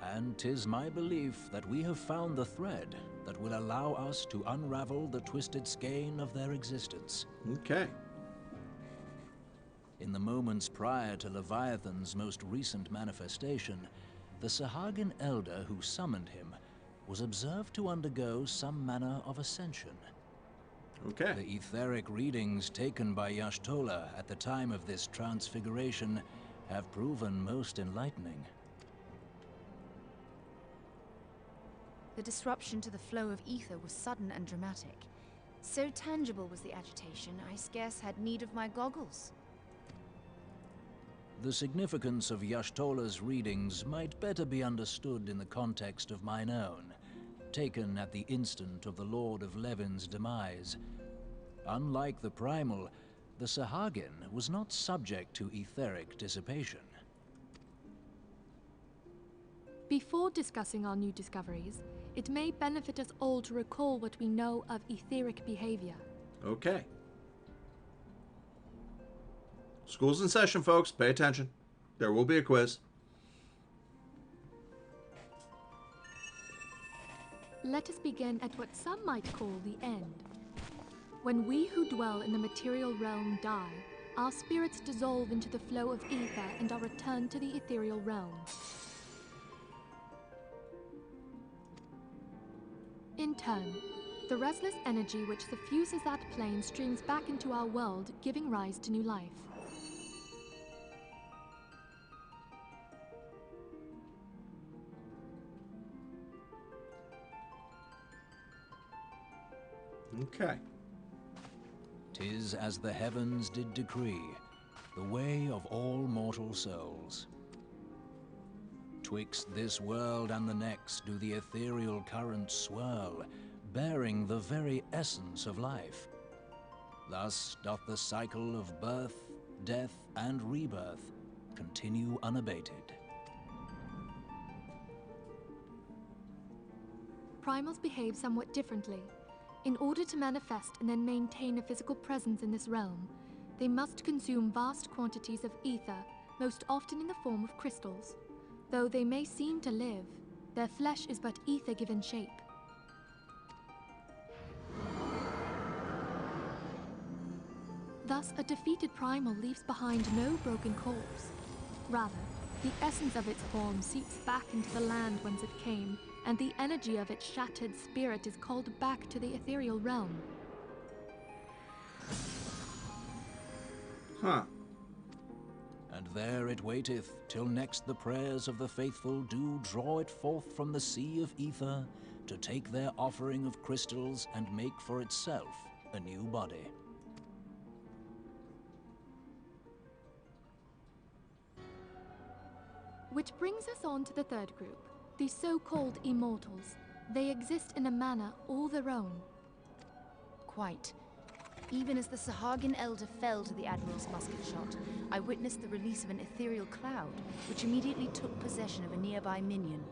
And 'tis my belief that we have found the thread that will allow us to unravel the twisted skein of their existence. Okay. In the moments prior to Leviathan's most recent manifestation, the Sahagin elder who summoned him was observed to undergo some manner of ascension. Okay. The etheric readings taken by Y'shtola at the time of this transfiguration have proven most enlightening. The disruption to the flow of ether was sudden and dramatic. So tangible was the agitation, I scarce had need of my goggles. The significance of Y'shtola's readings might better be understood in the context of mine own, taken at the instant of the Lord of Levin's demise. Unlike the Primal, the Sahagin was not subject to etheric dissipation. Before discussing our new discoveries, it may benefit us all to recall what we know of etheric behavior. Okay. School's in session, folks. Pay attention. There will be a quiz. Let us begin at what some might call the end. When we who dwell in the material realm die, our spirits dissolve into the flow of ether and are returned to the ethereal realm. In turn, the restless energy which suffuses that plane streams back into our world, giving rise to new life. Okay. 'Tis as the heavens did decree, the way of all mortal souls. Twixt this world and the next do the ethereal currents swirl, bearing the very essence of life. Thus doth the cycle of birth, death, and rebirth continue unabated. Primals behave somewhat differently. In order to manifest and then maintain a physical presence in this realm, they must consume vast quantities of ether, most often in the form of crystals. Though they may seem to live, their flesh is but ether given shape. Thus, a defeated primal leaves behind no broken corpse. Rather, the essence of its form seeps back into the land whence it came, and the energy of its shattered spirit is called back to the ethereal realm. Huh. And there it waiteth, till next the prayers of the faithful do draw it forth from the sea of ether, to take their offering of crystals and make for itself a new body. Which brings us on to the third group, the so-called immortals. They exist in a manner all their own. Quite. Even as the Sahagin elder fell to the Admiral's musket shot, I witnessed the release of an ethereal cloud, which immediately took possession of a nearby minion.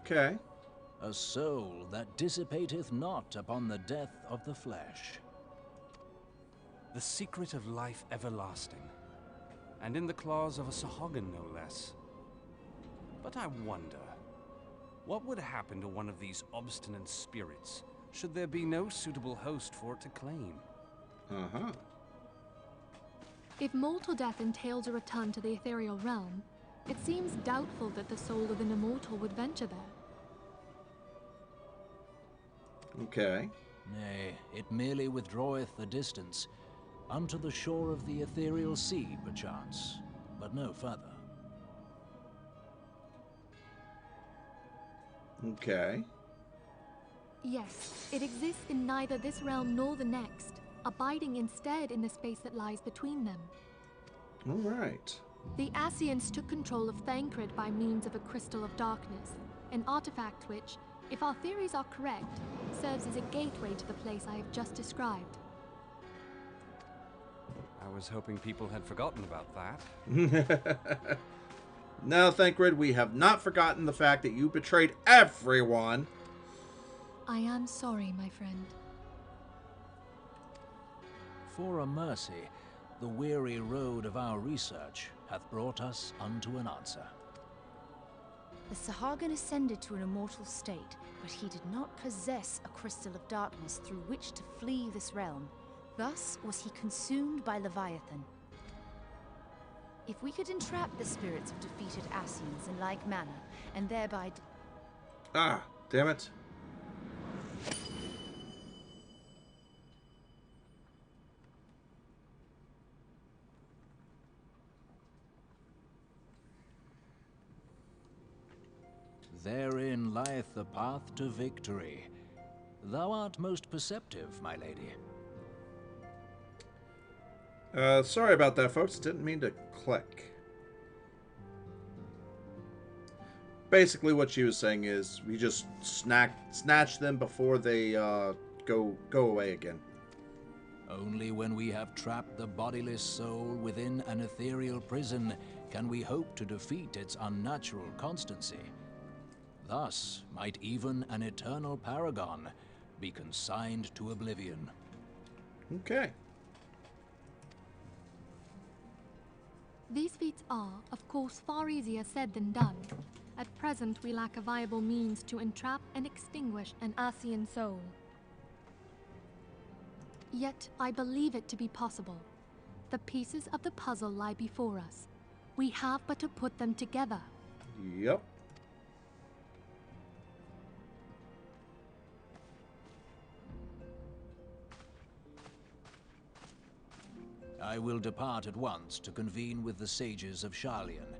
Okay. A soul that dissipateth not upon the death of the flesh. The secret of life everlasting, and in the claws of a Sahagin no less. But I wonder, what would happen to one of these obstinate spirits should there be no suitable host for it to claim? Uh-huh. If mortal death entails a return to the ethereal realm, it seems doubtful that the soul of an immortal would venture there. Okay. Nay, it merely withdraweth the distance, unto the shore of the ethereal sea, perchance, but no further. Okay. Yes, it exists in neither this realm nor the next, abiding instead in the space that lies between them. All right. The Ascians took control of Thancred by means of a crystal of darkness, an artifact which, if our theories are correct, serves as a gateway to the place I have just described. I was hoping people had forgotten about that. No, Thancred, we have not forgotten the fact that you betrayed everyone. I am sorry, my friend. For a mercy, the weary road of our research hath brought us unto an answer. The Sahagin ascended to an immortal state, but he did not possess a crystal of darkness through which to flee this realm. Thus was he consumed by Leviathan. If we could entrap the spirits of defeated Ascians in like manner, and thereby... Ah, damn it. Therein lieth the path to victory. Thou art most perceptive, my lady. Sorry about that, folks. Didn't mean to click. Basically, what she was saying is we just snatch them before they go away again. Only when we have trapped the bodiless soul within an ethereal prison can we hope to defeat its unnatural constancy. Thus might even an eternal paragon be consigned to oblivion. Okay. These feats are, of course, far easier said than done. At present, we lack a viable means to entrap and extinguish an Ascian soul. Yet, I believe it to be possible. The pieces of the puzzle lie before us. We have but to put them together. Yep. I will depart at once to convene with the sages of Sharlayan.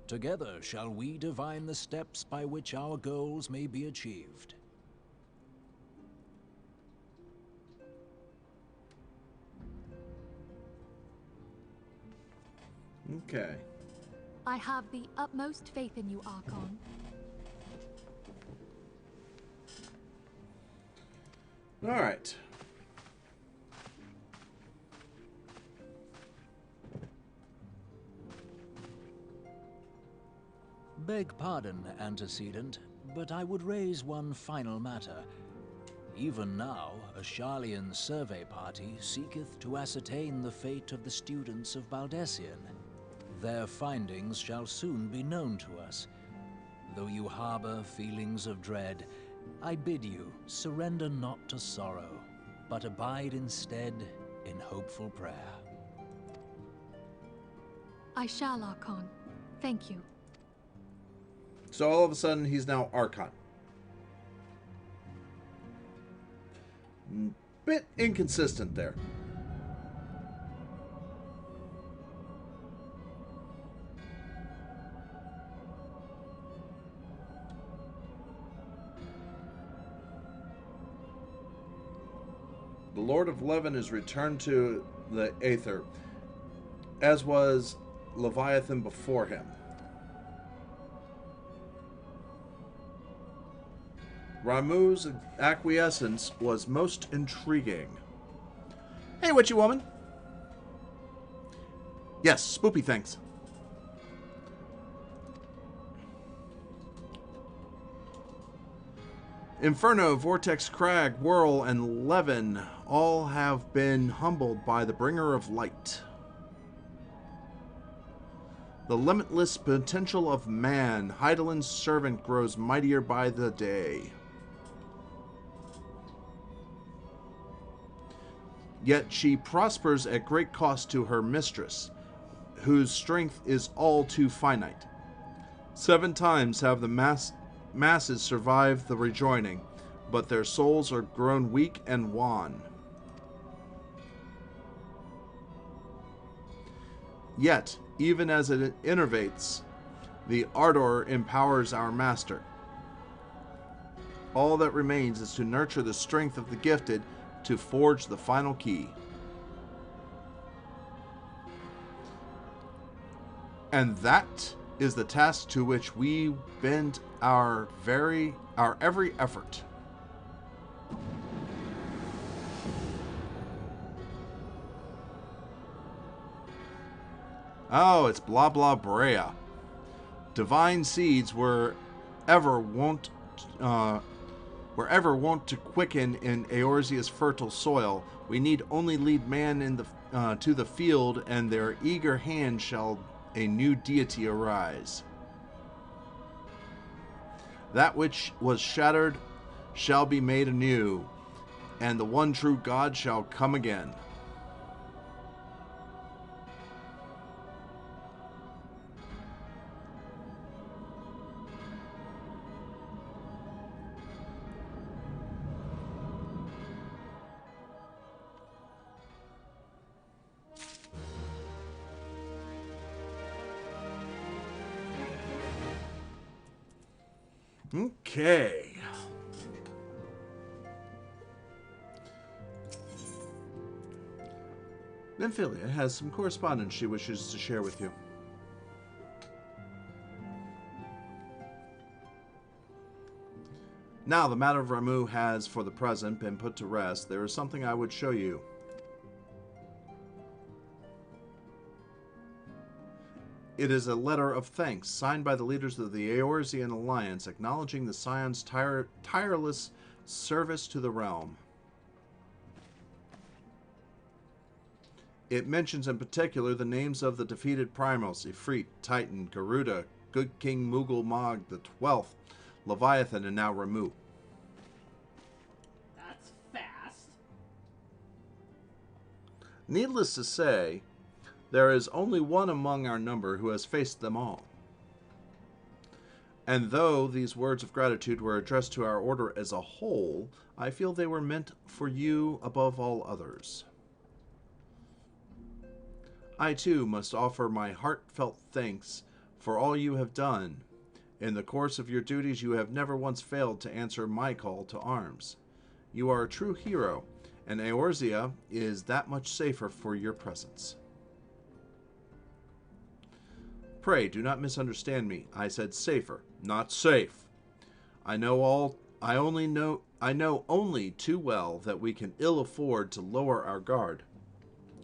Together shall we divine the steps by which our goals may be achieved. Okay. I have the utmost faith in you, Archon. All right. Beg pardon, antecedent, but I would raise one final matter. Even now, a Sharlayan survey party seeketh to ascertain the fate of the students of Baldessian. Their findings shall soon be known to us. Though you harbor feelings of dread, I bid you surrender not to sorrow, but abide instead in hopeful prayer. I shall, Archon. Thank you. So all of a sudden, he's now Archon. Bit inconsistent there. The Lord of Levin is returned to the Aether, as was Leviathan before him. Ramu's acquiescence was most intriguing. Hey, witchy woman. Yes, spoopy things. Inferno, Vortex Crag, Whirl, and Levin all have been humbled by the Bringer of Light. The limitless potential of man, Heidelin's servant, grows mightier by the day. Yet she prospers at great cost to her mistress, whose strength is all too finite. 7 times have the masses survived the rejoining, but their souls are grown weak and wan. Yet, even as it innervates, the ardor empowers our master. All that remains is to nurture the strength of the gifted to forge the final key. And that is the task to which we bend our every effort. Oh, it's blah blah brea. Divine seeds were ever wont to quicken in Eorzea's fertile soil. We need only lead man in to the field, and their eager hand shall a new deity arise. That which was shattered shall be made anew, and the one true God shall come again. Okay. Nymphilia has some correspondence she wishes to share with you. Now the matter of Ramuh has, for the present, been put to rest. There is something I would show you. It is a letter of thanks signed by the leaders of the Eorzean Alliance, acknowledging the Scion's tireless service to the realm. It mentions in particular the names of the defeated primals, Ifrit, Titan, Garuda, Good King Mughal Mag the 12th, Leviathan, and now Ramuh. That's fast. Needless to say, there is only one among our number who has faced them all. And though these words of gratitude were addressed to our order as a whole, I feel they were meant for you above all others. I too must offer my heartfelt thanks for all you have done. In the course of your duties, you have never once failed to answer my call to arms. You are a true hero, and Eorzea is that much safer for your presence. Pray, do not misunderstand me. I said safer, not safe. I know only too well that we can ill afford to lower our guard.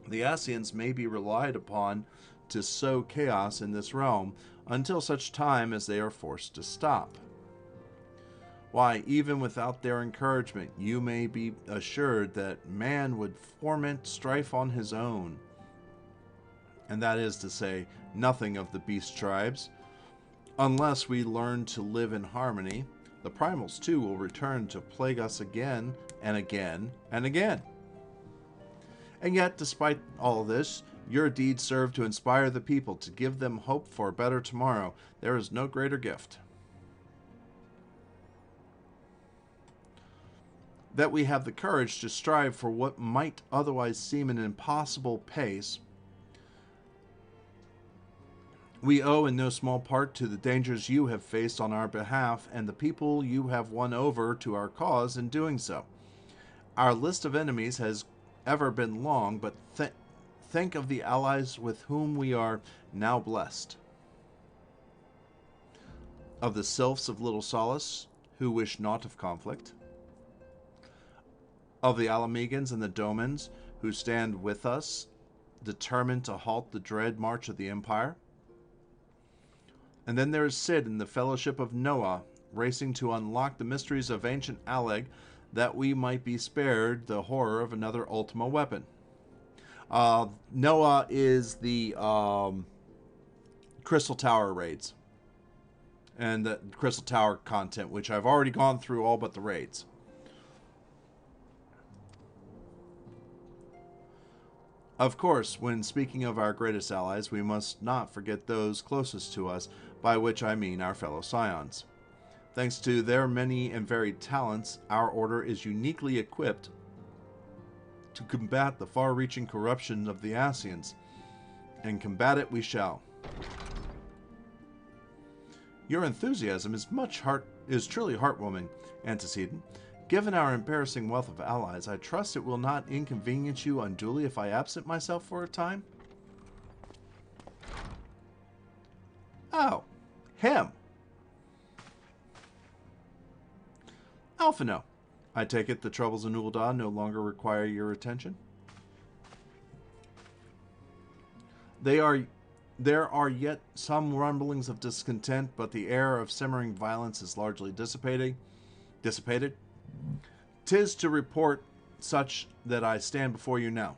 The Ascians may be relied upon to sow chaos in this realm until such time as they are forced to stop. Why, even without their encouragement, you may be assured that man would foment strife on his own. And that is to say, nothing of the beast tribes. Unless we learn to live in harmony, the primals too will return to plague us again and again and again. And yet, despite all this, your deeds serve to inspire the people, to give them hope for a better tomorrow. There is no greater gift. That we have the courage to strive for what might otherwise seem an impossible pace, we owe in no small part to the dangers you have faced on our behalf and the people you have won over to our cause in doing so. Our list of enemies has ever been long, but think of the allies with whom we are now blessed. Of the sylphs of Little Solace, who wish naught of conflict. Of the Alamegans and the Domans, who stand with us, determined to halt the dread march of the Empire. And then there is Sid and the Fellowship of Noah, racing to unlock the mysteries of ancient Aleg, that we might be spared the horror of another Ultima weapon. Noah is the Crystal Tower raids. And the Crystal Tower content, which I've already gone through all but the raids. Of course, when speaking of our greatest allies, we must not forget those closest to us, by which I mean our fellow Scions. Thanks to their many and varied talents, our order is uniquely equipped to combat the far-reaching corruption of the Ascians, and combat it we shall. Your enthusiasm is truly heartwarming, Antecedent. Given our embarrassing wealth of allies, I trust it will not inconvenience you unduly if I absent myself for a time? Oh, him. Alphino, I take it the troubles in Ul'dah no longer require your attention? There are yet some rumblings of discontent, but the air of simmering violence is largely dissipated. 'Tis to report such that I stand before you now.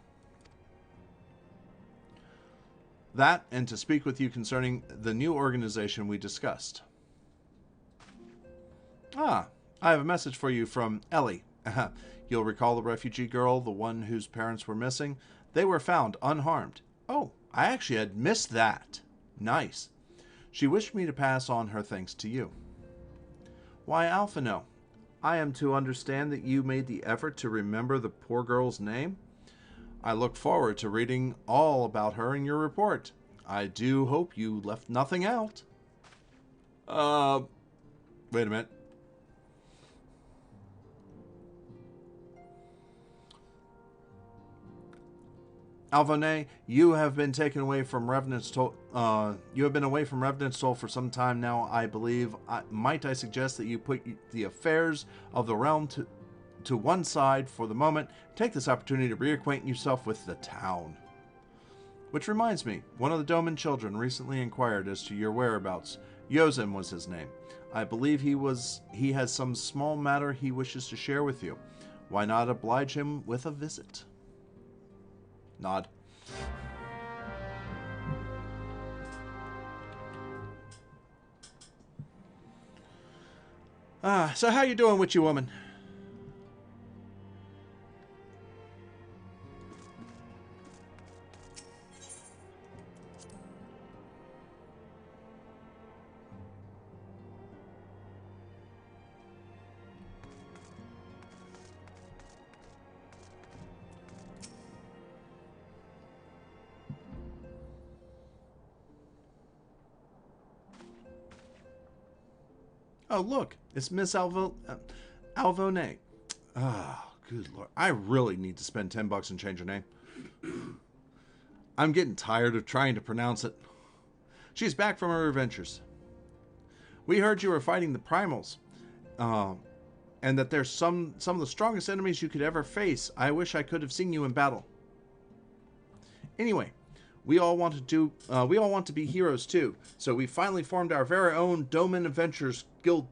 That, and to speak with you concerning the new organization we discussed. Ah, I have a message for you from Ellie. You'll recall the refugee girl, the one whose parents were missing? They were found unharmed. Oh, I actually had missed that. Nice. She wished me to pass on her thanks to you. Why, Alphino, I am to understand that you made the effort to remember the poor girl's name? I look forward to reading all about her in your report. I do hope you left nothing out. Wait a minute. Alvone, you have been taken away from Revenant's Toll. You have been away from Revenant's Toll for some time now, I believe. Might I suggest that you put the affairs of the realm to one side for the moment? Take this opportunity to reacquaint yourself with the town. Which reminds me, one of the Doman children recently inquired as to your whereabouts. Yozim was his name. I believe he has some small matter he wishes to share with you. Why not oblige him with a visit? Nod. So how you doing with you, woman? Oh, look, it's Miss Alvone. Ah, good lord. I really need to spend $10 and change her name. I'm getting tired of trying to pronounce it. She's back from her adventures. We heard you were fighting the primals, and that they're some of the strongest enemies you could ever face. I wish I could have seen you in battle. Anyway, we all want to be heroes too. So we finally formed our very own Doman Adventures Guild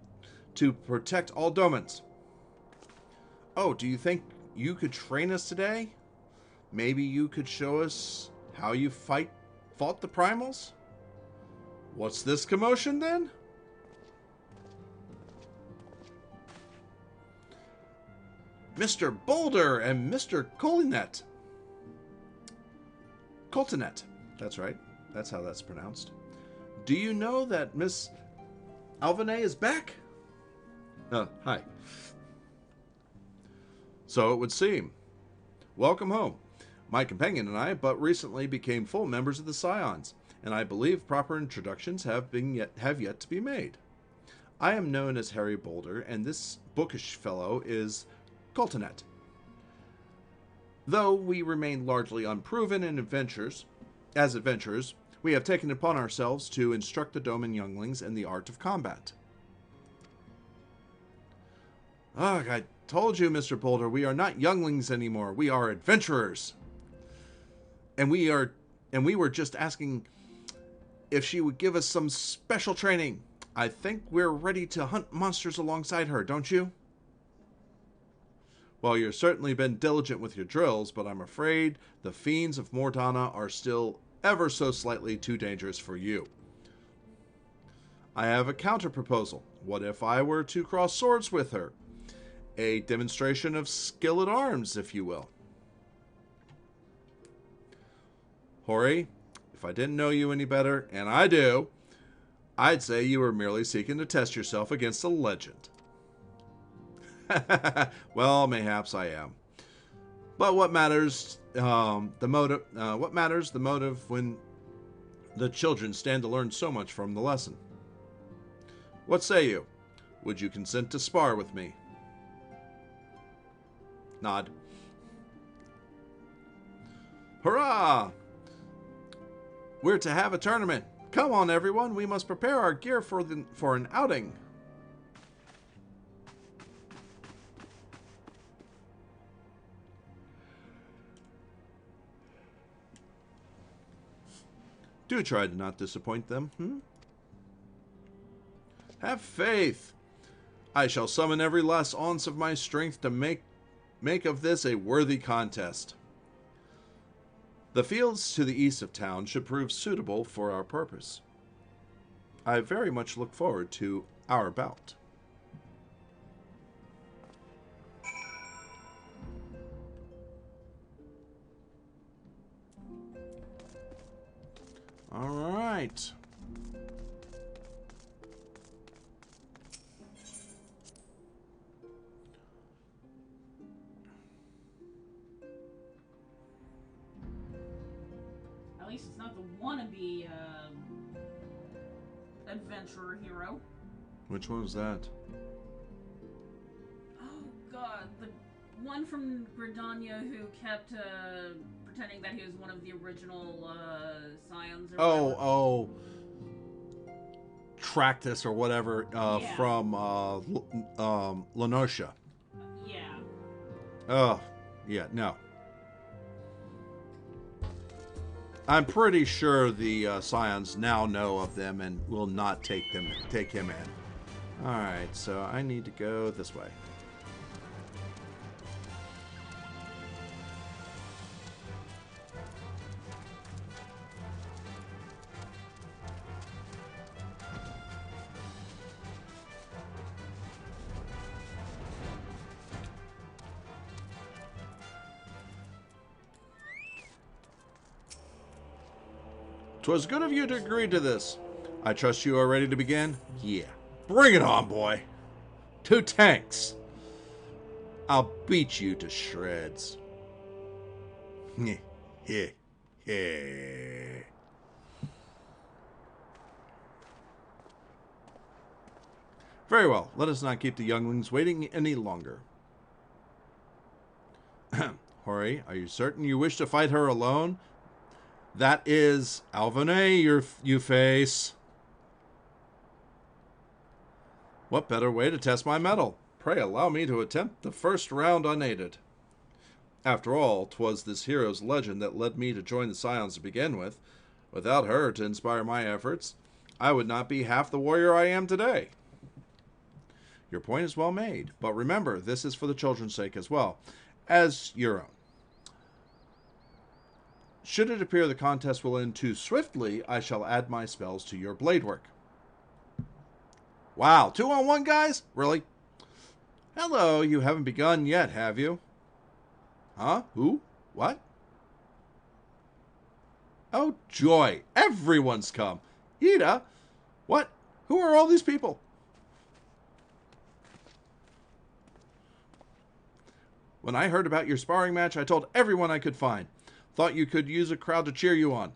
to protect all Domans. Oh, do you think you could train us today? Maybe you could show us how you fought the primals? What's this commotion then? Mr. Boulder and Mr. Colinet. Coltonet. That's right. That's how that's pronounced. Do you know that Miss Alvone is back? Hi. So it would seem. Welcome home. My companion and I but recently became full members of the Scions, and I believe proper introductions have yet to be made. I am known as Harry Boulder, and this bookish fellow is Coltonet. Though we remain largely unproven in adventurers, we have taken it upon ourselves to instruct the Doman younglings in the art of combat. Ugh, I told you, Mr. Boulder, we are not younglings anymore. We are adventurers. And we were just asking if she would give us some special training. I think we're ready to hunt monsters alongside her, don't you? Well, you've certainly been diligent with your drills, but I'm afraid the fiends of Mordana are still ever so slightly too dangerous for you. I have a counter-proposal. What if I were to cross swords with her? A demonstration of skill at arms, if you will. Hori, if I didn't know you any better, and I do, I'd say you were merely seeking to test yourself against a legend. Well, mayhaps I am. But what matters the motive? What matters the motive when the children stand to learn so much from the lesson? What say you? Would you consent to spar with me? Nod. Hurrah! We're to have a tournament. Come on, everyone. We must prepare our gear for an outing. Do try to not disappoint them, Have faith. I shall summon every last ounce of my strength to make of this a worthy contest. The fields to the east of town should prove suitable for our purpose. I very much look forward to our bout. right. At least it's not the wannabe adventurer hero. Which one was that? Oh god, the one from Gridania who kept pretending that he was one of the original scions. Or whatever. Oh. Tractus or whatever Yeah. from Lenosha. Yeah. Oh, yeah, no. I'm pretty sure the Scions now know of them and will not take him in. Alright, so I need to go this way. "'Twas good of you to agree to this. I trust you are ready to begin?" "Yeah. Bring it on, boy. 2 tanks. I'll beat you to shreds." Very well. Let us not keep the younglings waiting any longer. Hori, are you certain you wish to fight her alone? That is Alvane, you face. What better way to test my mettle? Pray allow me to attempt the first round unaided. After all, 'twas this hero's legend that led me to join the Scions to begin with. Without her to inspire my efforts, I would not be half the warrior I am today. Your point is well made, but remember, this is for the children's sake as well as your own. Should it appear the contest will end too swiftly, I shall add my spells to your blade work. Wow, 2-on-1, guys? Really? Hello, you haven't begun yet, have you? Huh? Who? What? Oh, joy. Everyone's come. Ida? What? Who are all these people? When I heard about your sparring match, I told everyone I could find. Thought you could use a crowd to cheer you on.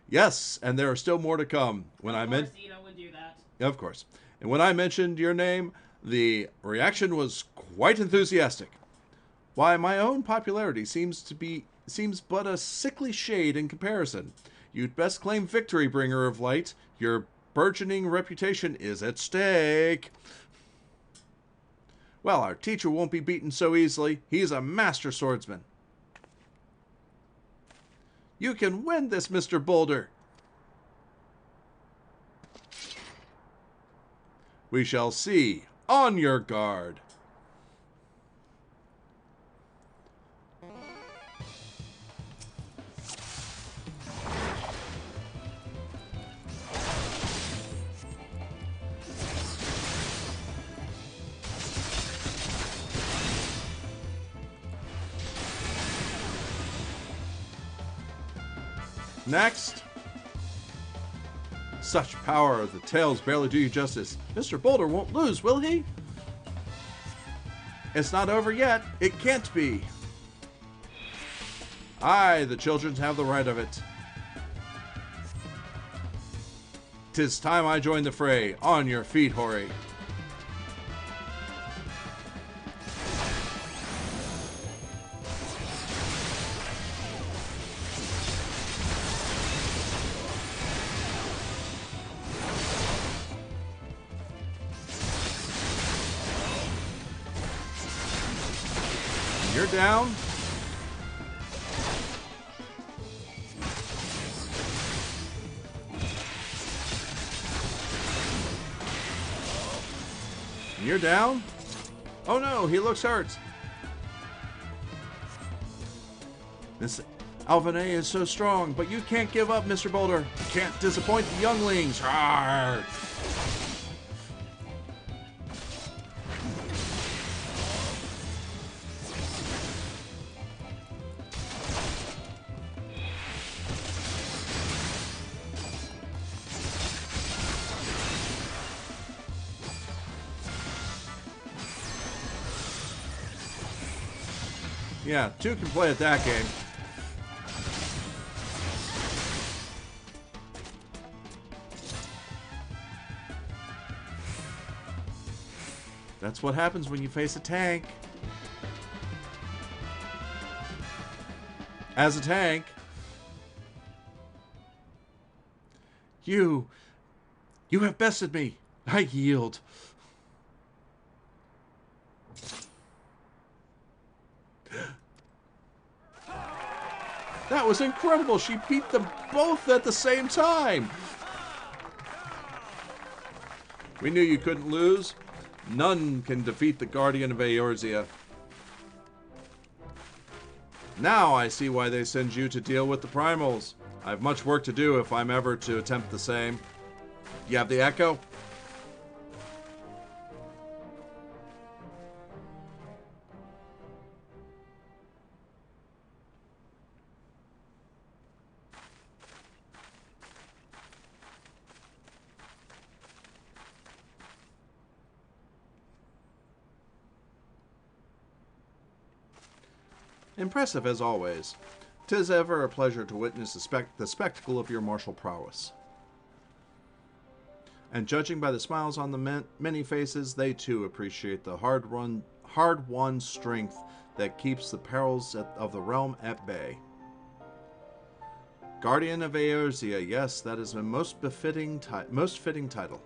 Yes, and there are still more to come. When I meant, Ida would do that. of course. And when I mentioned your name, the reaction was quite enthusiastic. Why, my own popularity seems but a sickly shade in comparison. You'd best claim victory, bringer of light. Your burgeoning reputation is at stake. Well, our teacher won't be beaten so easily. He's a master swordsman. You can win this, Mr. Boulder. We shall see. On your guard. Next. Such power, the tails barely do you justice. Mr. Boulder won't lose, will he? It's not over yet. It can't be. Aye, the children have the right of it. 'Tis time I join the fray. On your feet, Hori. You're down. You're down. Oh no, he looks hurt. This Alvane is so strong, but you can't give up, Mr. Boulder. You can't disappoint the younglings. Rawr. Yeah, two can play at that game. That's what happens when you face a tank. As a tank, you have bested me. I yield. That was incredible. She beat them both at the same time. We knew you couldn't lose. None can defeat the Guardian of Eorzea. Now I see why they send you to deal with the primals. I have much work to do if I'm ever to attempt the same. You have the echo? Impressive as always. 'Tis ever a pleasure to witness the spectacle of your martial prowess. And judging by the smiles on the many faces, they too appreciate the hard-won strength that keeps the perils of the realm at bay. Guardian of Eorzea, yes, that is a most fitting title.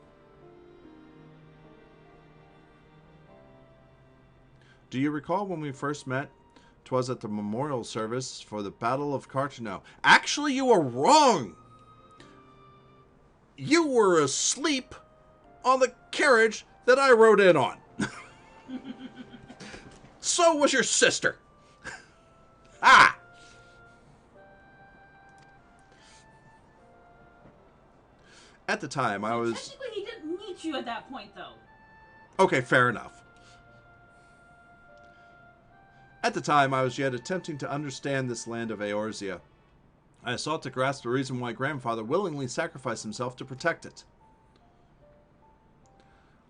Do you recall when we first met? 'Twas at the memorial service for the Battle of Cartano. Actually, you were wrong! You were asleep on the carriage that I rode in on. So was your sister. Ah! At the time, I was... Technically, he didn't meet you at that point, though. Okay, fair enough. At the time, I was yet attempting to understand this land of Eorzea. I sought to grasp the reason why grandfather willingly sacrificed himself to protect it.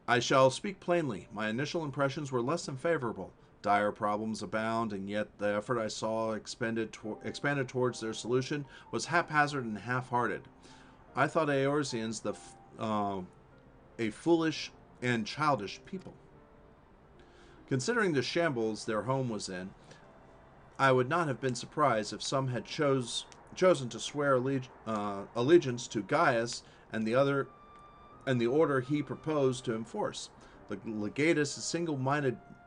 I shall speak plainly. My initial impressions were less than favorable. Dire problems abound, and yet the effort I saw expended towards their solution was haphazard and half-hearted. I thought Eorzeans a foolish and childish people. Considering the shambles their home was in, I would not have been surprised if some had chosen to swear allegiance to Gaius and the order he proposed to enforce. The legatus'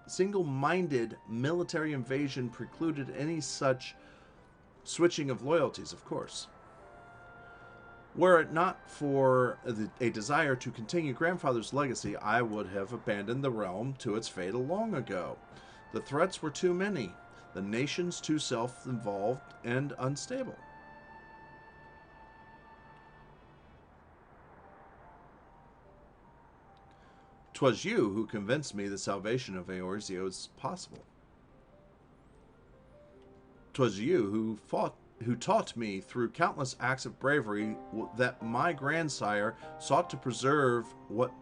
single-minded military invasion precluded any such switching of loyalties, of course. Were it not for a desire to continue grandfather's legacy, I would have abandoned the realm to its fate long ago. The threats were too many, the nations too self-involved and unstable. 'Twas you who convinced me the salvation of Eorzea was possible. 'Twas you who taught me through countless acts of bravery that my grandsire sought to preserve what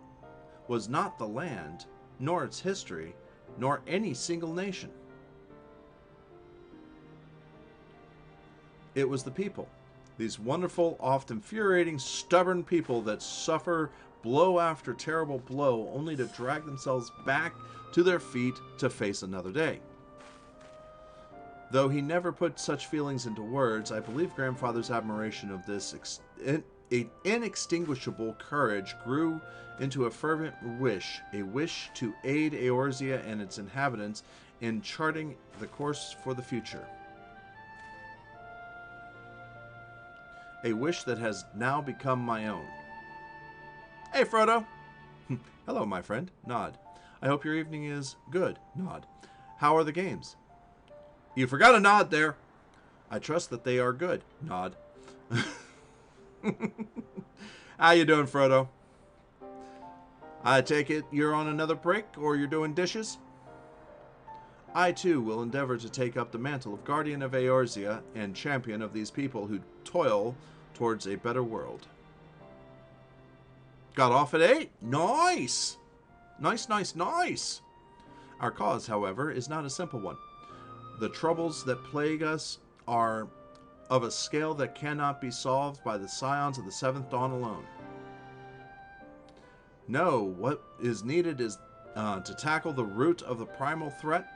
was not the land, nor its history, nor any single nation. It was the people, these wonderful, oft infuriating, stubborn people that suffer blow after terrible blow only to drag themselves back to their feet to face another day. Though he never put such feelings into words, I believe grandfather's admiration of this inextinguishable courage grew into a fervent wish, a wish to aid Eorzea and its inhabitants in charting the course for the future. A wish that has now become my own. Hey, Frodo! Hello, my friend. Nod. I hope your evening is good. Nod. How are the games? You forgot a nod there. I trust that they are good. Nod. How you doing, Frodo? I take it you're on another break, or you're doing dishes? I, too, will endeavor to take up the mantle of Guardian of Eorzea and champion of these people who toil towards a better world. Got off at 8? Nice! Nice, nice, nice! Our cause, however, is not a simple one. The troubles that plague us are of a scale that cannot be solved by the scions of the Seventh Dawn alone. No, what is needed is to tackle the root of the primal threat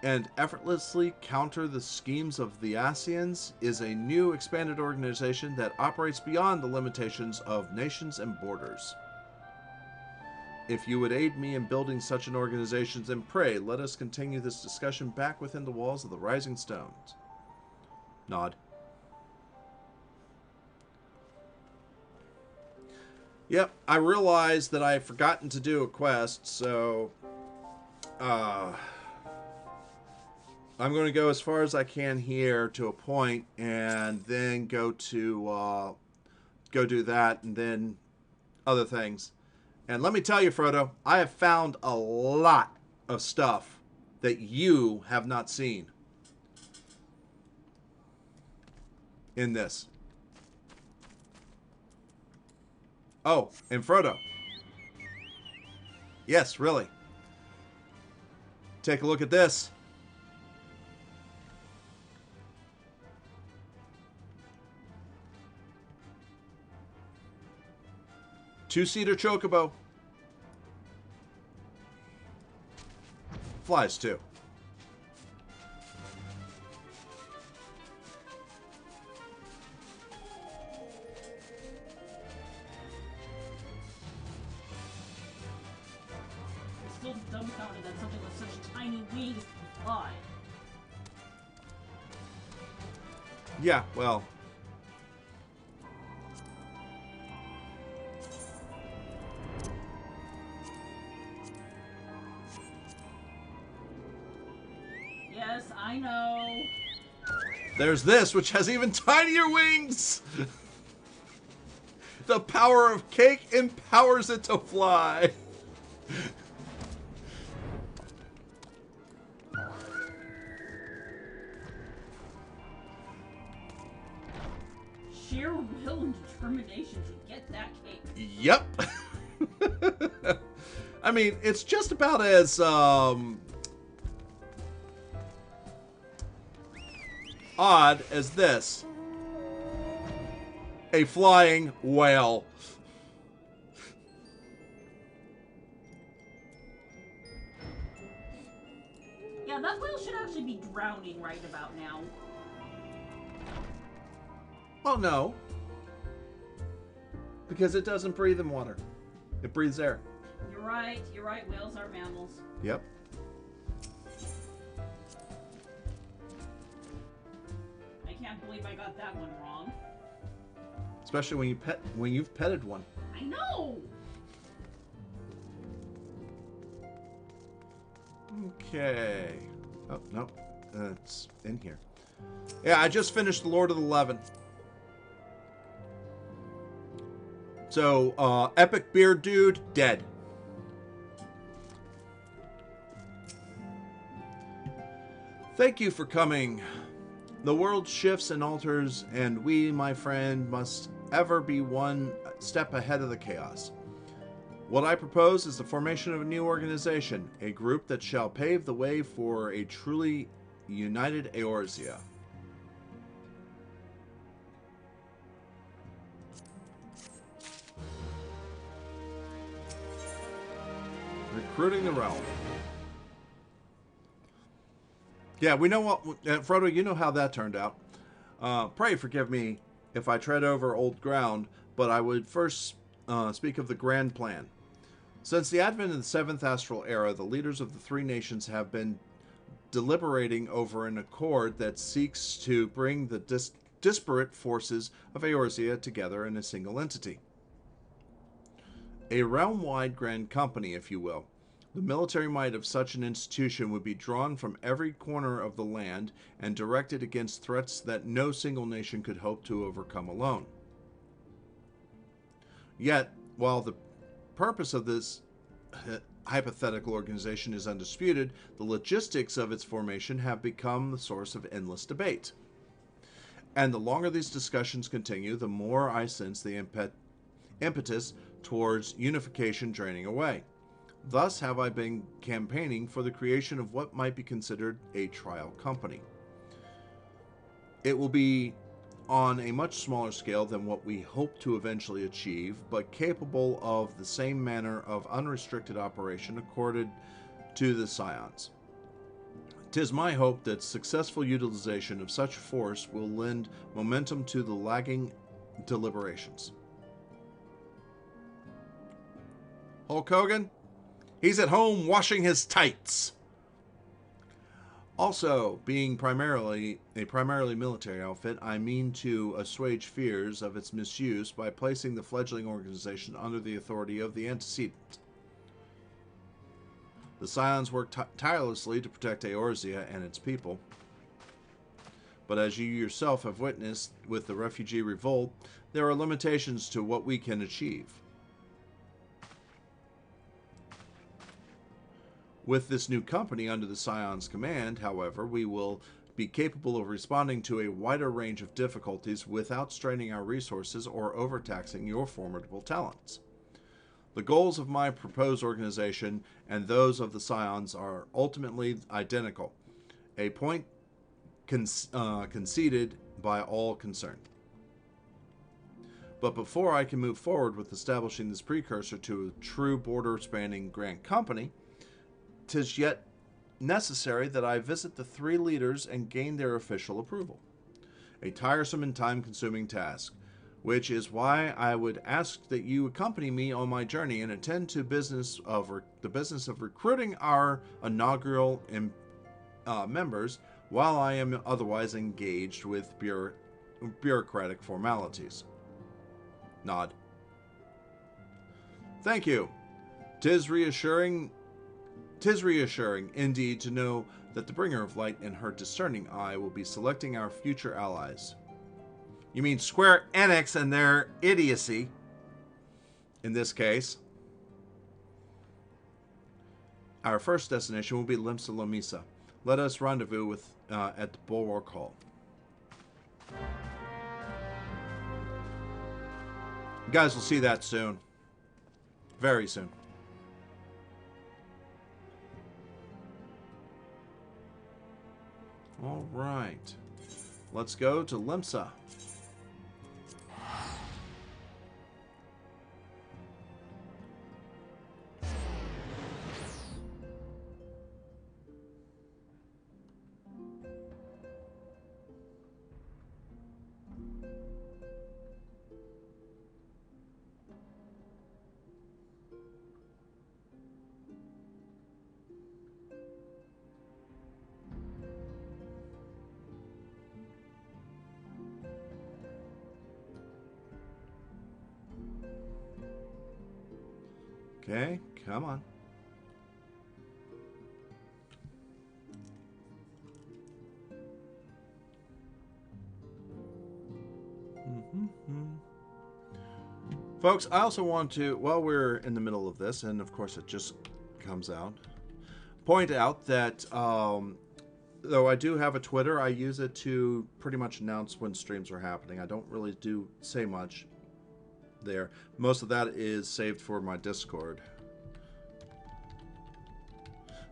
and effortlessly counter the schemes of the Asians is a new expanded organization that operates beyond the limitations of nations and borders. If you would aid me in building such an organization, then pray let us continue this discussion back within the walls of the Rising Stones. Nod. Yep, I realized that I had forgotten to do a quest, so I'm going to go as far as I can here to a point, and then go do that, and then other things. And let me tell you, Frodo, I have found a lot of stuff that you have not seen in this. Oh, and Frodo. Yes, really. Take a look at this. Two-seater chocobo. Flies too. Still dumbfounded that something with such tiny wings can fly. Yeah, well. Yes, I know. There's this, which has even tinier wings. The power of cake empowers it to fly. Sheer will and determination to get that cake. Yep. I mean, it's just about as odd as this. A flying whale. Yeah, that whale should actually be drowning right about now. Well, no. Because it doesn't breathe in water. It breathes air. You're right, whales are mammals. Yep. I can't believe I got that one wrong. Especially when you've petted one. I know! Okay. Oh, no. It's in here. Yeah, I just finished the Lord of the Levin. So, Epic Beard Dude, dead. Thank you for coming. The world shifts and alters, and we, my friend, must ever be one step ahead of the chaos. What I propose is the formation of a new organization, a group that shall pave the way for a truly united Eorzea. Recruiting the realm. Yeah, we know what... Frodo, you know how that turned out. Pray forgive me if I tread over old ground, but I would first speak of the grand plan. Since the advent of the Seventh Astral Era, the leaders of the three nations have been deliberating over an accord that seeks to bring the disparate forces of Eorzea together in a single entity. A realm-wide grand company, if you will. The military might of such an institution would be drawn from every corner of the land and directed against threats that no single nation could hope to overcome alone. Yet, while the purpose of this hypothetical organization is undisputed, the logistics of its formation have become the source of endless debate. And the longer these discussions continue, the more I sense the impetus towards unification draining away. Thus have I been campaigning for the creation of what might be considered a trial company. It will be on a much smaller scale than what we hope to eventually achieve, but capable of the same manner of unrestricted operation accorded to the Scions. 'Tis my hope that successful utilization of such force will lend momentum to the lagging deliberations. Hulk Hogan? He's at home washing his tights. Also, being primarily military outfit, I mean to assuage fears of its misuse by placing the fledgling organization under the authority of the antecedent. The Scions work tirelessly to protect Eorzea and its people. But as you yourself have witnessed with the refugee revolt, there are limitations to what we can achieve. With this new company under the Scion's command, however, we will be capable of responding to a wider range of difficulties without straining our resources or overtaxing your formidable talents. The goals of my proposed organization and those of the Scions are ultimately identical, a point conceded by all concerned. But before I can move forward with establishing this precursor to a true border-spanning grand company, 'tis yet necessary that I visit the three leaders and gain their official approval. A tiresome and time-consuming task, which is why I would ask that you accompany me on my journey and attend to the business of recruiting our inaugural members while I am otherwise engaged with bureaucratic formalities. Nod. Thank you. 'Tis reassuring indeed to know that the bringer of light and her discerning eye will be selecting our future allies. You mean Square Enix and their idiocy, in this case. Our first destination will be Limsa Lomisa. Let us rendezvous at the Bulwark Hall. You guys will see that soon. Very soon. All right. Let's go to Limsa. Okay, come on. Folks, I also want to, while we're in the middle of this, and of course it just comes out, point out that though I do have a Twitter, I use it to pretty much announce when streams are happening. I don't really say much there. Most of that is saved for my Discord.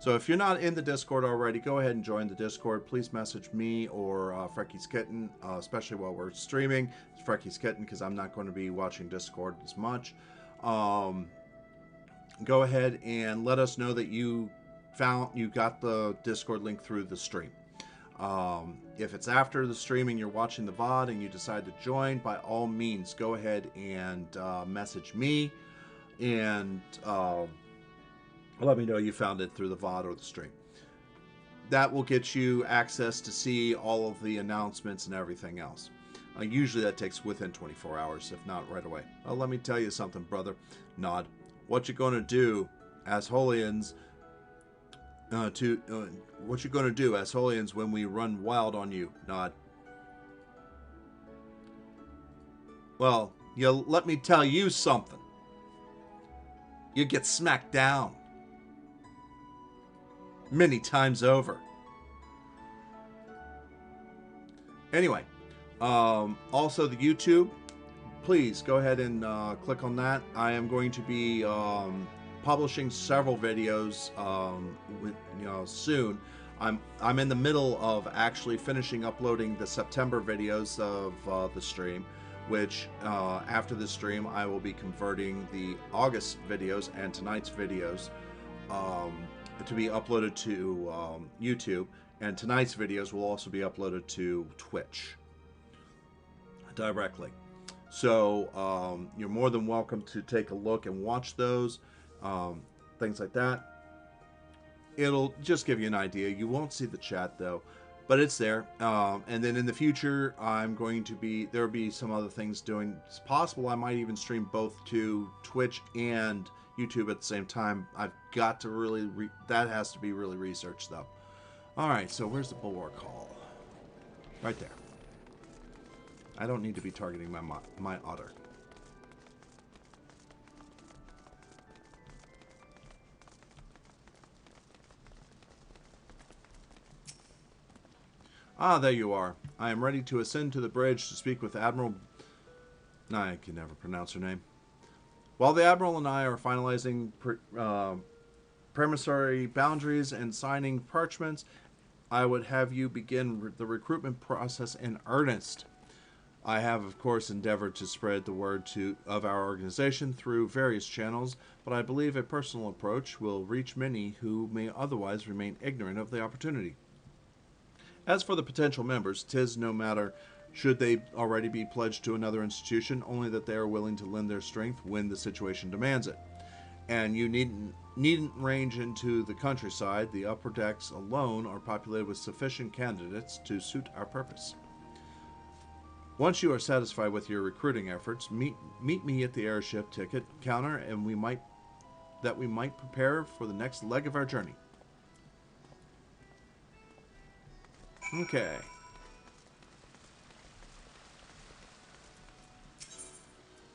So if you're not in the Discord already, go ahead and join the Discord. Please message me or Frecky's Kitten, especially while we're streaming. It's Frecky's Kitten because I'm not going to be watching Discord as much. Go ahead and let us know that you got the Discord link through the stream. If it's after the stream and you're watching the VOD and you decide to join, by all means, go ahead and message me and let me know you found it through the VOD or the stream. That will get you access to see all of the announcements and everything else. Usually that takes within 24 hours, if not right away. Well, let me tell you something, brother. Nod. What you're going to do as Holians what you're going to do as Holians when we run wild on you. Nod. Well, let me tell you something. You get smacked down. Many times over. Anyway, also the YouTube. Please go ahead and click on that. I am going to be publishing several videos soon. I'm in the middle of actually finishing uploading the September videos of the stream, which after the stream I will be converting the August videos and tonight's videos to be uploaded to YouTube, and tonight's videos will also be uploaded to Twitch directly. So you're more than welcome to take a look and watch those, things like that. It'll just give you an idea. You won't see the chat though, but it's there. And then in the future, there'll be some other things doing. It's possible I might even stream both to Twitch and YouTube at the same time. I've got to really, that has to be really researched though. All right, so where's the bulwark hall? Right there. I don't need to be targeting my otter. Ah, there you are. I am ready to ascend to the bridge to speak with Admiral... I can never pronounce her name. While the Admiral and I are finalizing promissory boundaries and signing parchments, I would have you begin the recruitment process in earnest. I have, of course, endeavored to spread the word of our organization through various channels, but I believe a personal approach will reach many who may otherwise remain ignorant of the opportunity. As for the potential members, 'tis no matter should they already be pledged to another institution, only that they are willing to lend their strength when the situation demands it. And you needn't range into the countryside. The upper decks alone are populated with sufficient candidates to suit our purpose. Once you are satisfied with your recruiting efforts, meet me at the airship ticket counter, and we might prepare for the next leg of our journey. Okay.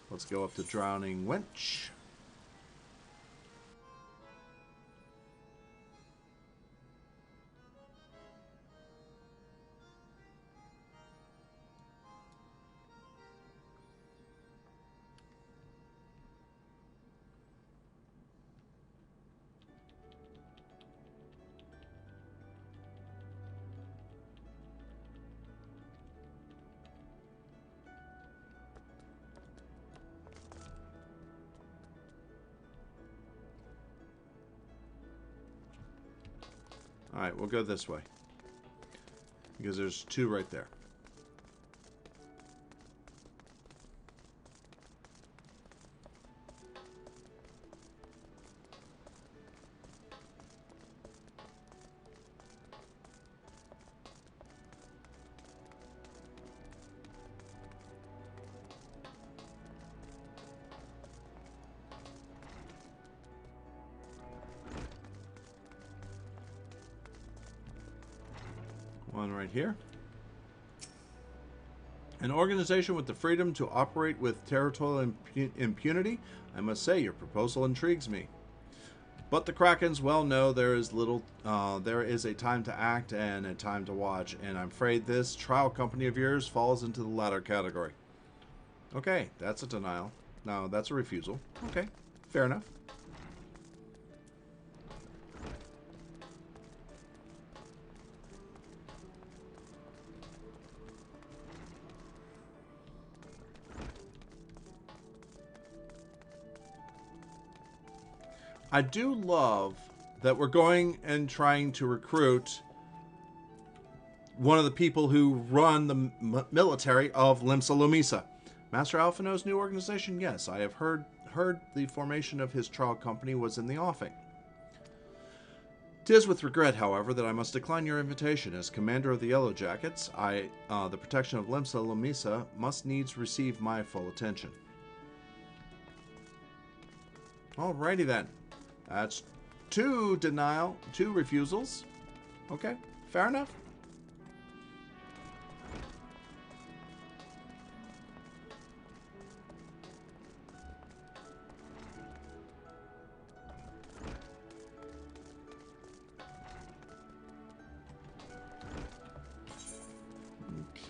Let's go up to Drowning Wench. Alright, we'll go this way. Because there's two right there. One right here. An organization with the freedom to operate with territorial impunity? I must say, your proposal intrigues me. But the Krakens well know there is a time to act and a time to watch, and I'm afraid this trial company of yours falls into the latter category. Okay, that's a denial. No, that's a refusal. Okay, fair enough. I do love that we're going and trying to recruit one of the people who run the military of Limsa Lomisa. Master Alphino's new organization? Yes, I have heard the formation of his trial company was in the offing. 'Tis with regret, however, that I must decline your invitation. As commander of the Yellow Jackets, the protection of Limsa Lomisa must needs receive my full attention. Alrighty then. That's two refusals. Okay, fair enough.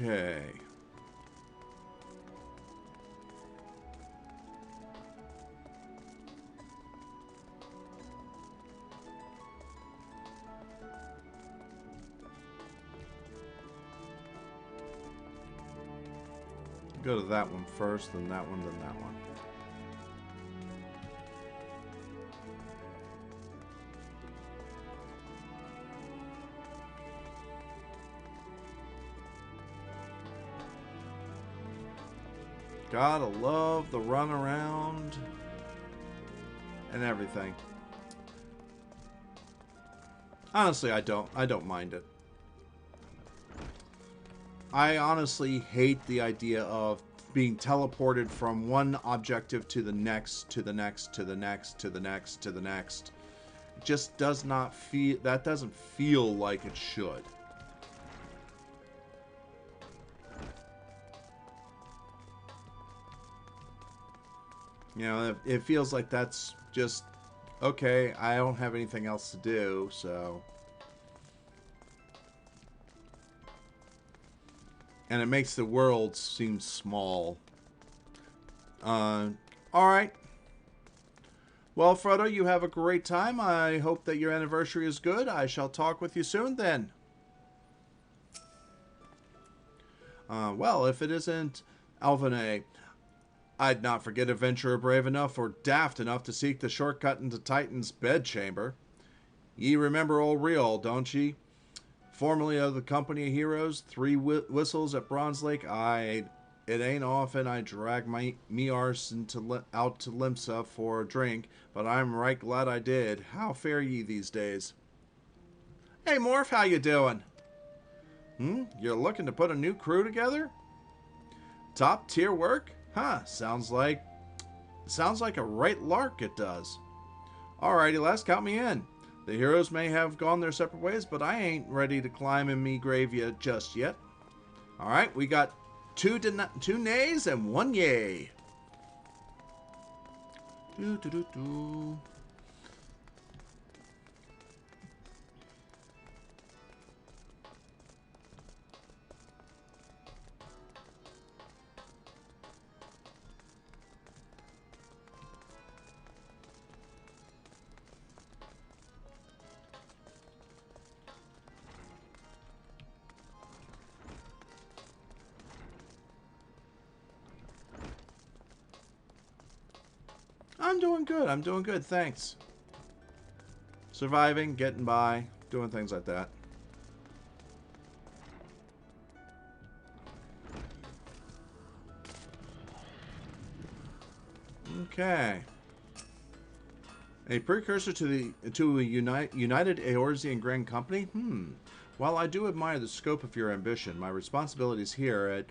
Okay. Go to that one first, then that one, then that one. Gotta love the run around and everything. Honestly, I don't mind it. I honestly hate the idea of being teleported from one objective to the next, to the next, to the next, to the next, to the next. It just does not feel, that doesn't feel like it should. You know, it feels like that's just, okay, I don't have anything else to do, so. And it makes the world seem small. Alright. Well, Frodo, you have a great time. I hope that your anniversary is good. I shall talk with you soon then. Well, if it isn't Alvine, I'd not forget adventurer brave enough or daft enough to seek the shortcut into Titan's bedchamber. Ye remember old Riol, don't ye? Formerly of the company of heroes, 3 whistles at Bronze Lake. It ain't often I drag me arse out to Limsa for a drink, but I'm right glad I did. How fare ye these days? Hey Morph, how you doing? You're looking to put a new crew together? Top tier work? Huh, sounds like a right lark it does. Alrighty, lass, count me in. The heroes may have gone their separate ways, but I ain't ready to climb in me grave yet just yet. Alright, we got 2 nays and 1 yay. I'm doing good, thanks. Surviving, getting by, doing things like that. Okay. A precursor to a United Eorzean Grand Company? While I do admire the scope of your ambition, my responsibilities here at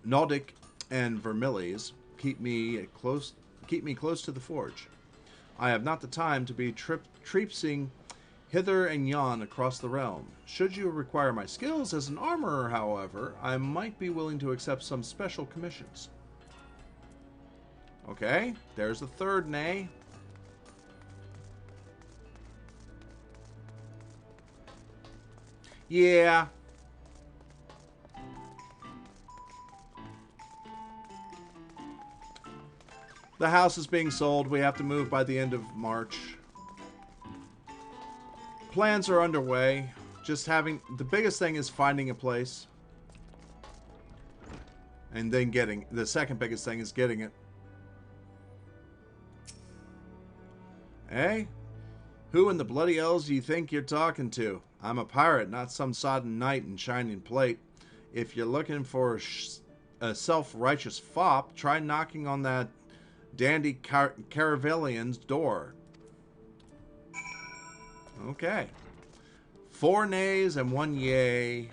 Naudic and Vermillies keep me close to the forge. I have not the time to be traipsing hither and yon across the realm. Should you require my skills as an armorer, however, I might be willing to accept some special commissions. Okay, there's the 3rd nay. Yeah. The house is being sold. We have to move by the end of March. Plans are underway. The biggest thing is finding a place. And then the second biggest thing is getting it. Hey? Who in the bloody hells do you think you're talking to? I'm a pirate, not some sodden knight in shining plate. If you're looking for a self-righteous fop, try knocking on that dandy Caravelian's door. Okay. 4 nays and 1 yay.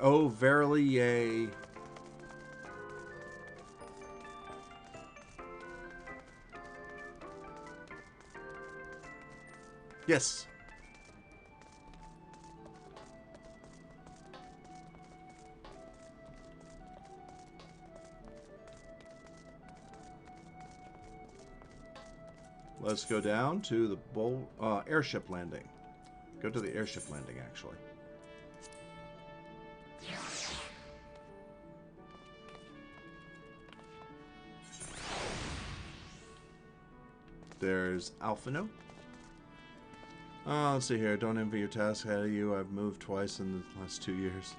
Oh, verily yay. Yes. Let's go down to the airship landing. Go to the airship landing, actually. There's Alphino. Let's see here. Don't envy your task ahead of you. I've moved twice in the last 2 years.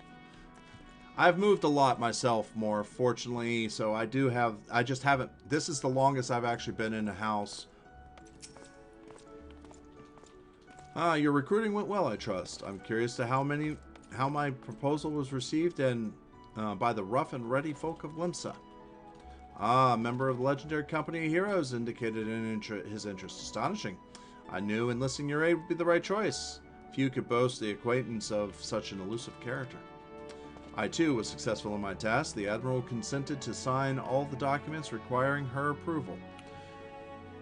I've moved a lot myself, more fortunately, so I just haven't, this is the longest I've actually been in a house. Your recruiting went well, I trust. I'm curious to how my proposal was received and by the rough and ready folk of Limsa. A member of the legendary company of heroes indicated his interest. Astonishing. I knew enlisting your aid would be the right choice. Few could boast the acquaintance of such an elusive character. I, too, was successful in my task. The Admiral consented to sign all the documents requiring her approval.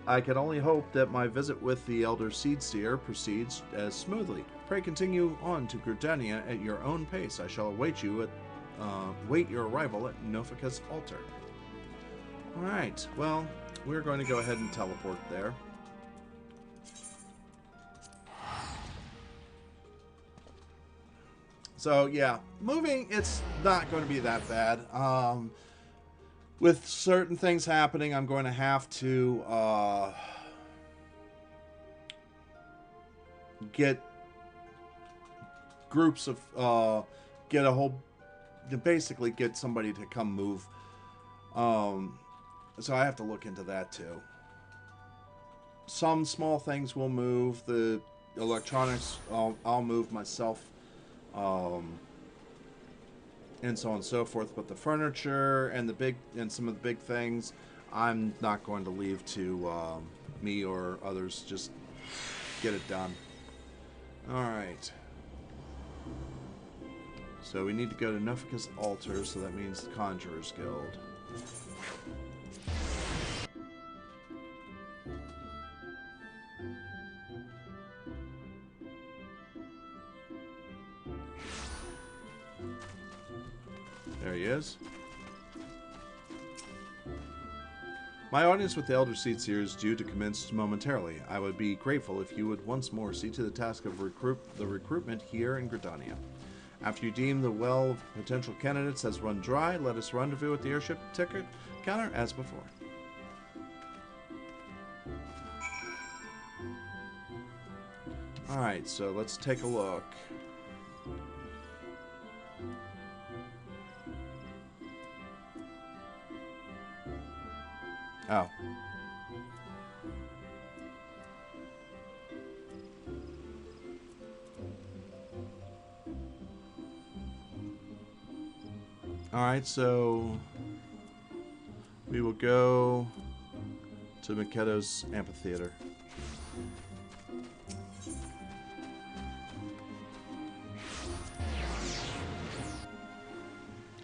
I can only hope that my visit with the Elder Seedseer proceeds as smoothly. Pray continue on to Gridania at your own pace. I shall await your arrival at Nofika's altar. Alright, well, we're going to go ahead and teleport there. So, yeah, moving, it's not going to be that bad. With certain things happening, I'm going to have to get groups of, basically get somebody to come move. So I have to look into that too. Some small things will move. The electronics, I'll move myself. And so on and so forth. But the furniture and some of the big things, I'm not going to leave to me or others. Just get it done. All right. So we need to go to Nofika's altar, so that means the Conjurer's Guild. There he is. My audience with the Elder Seedseer is due to commence momentarily. I would be grateful if you would once more see to the task of the recruitment here in Gridania. After you deem the well of potential candidates has run dry, let us rendezvous at the airship ticket counter as before. Alright, so let's take a look. Oh. Alright, so we will go to Mikedo's amphitheater.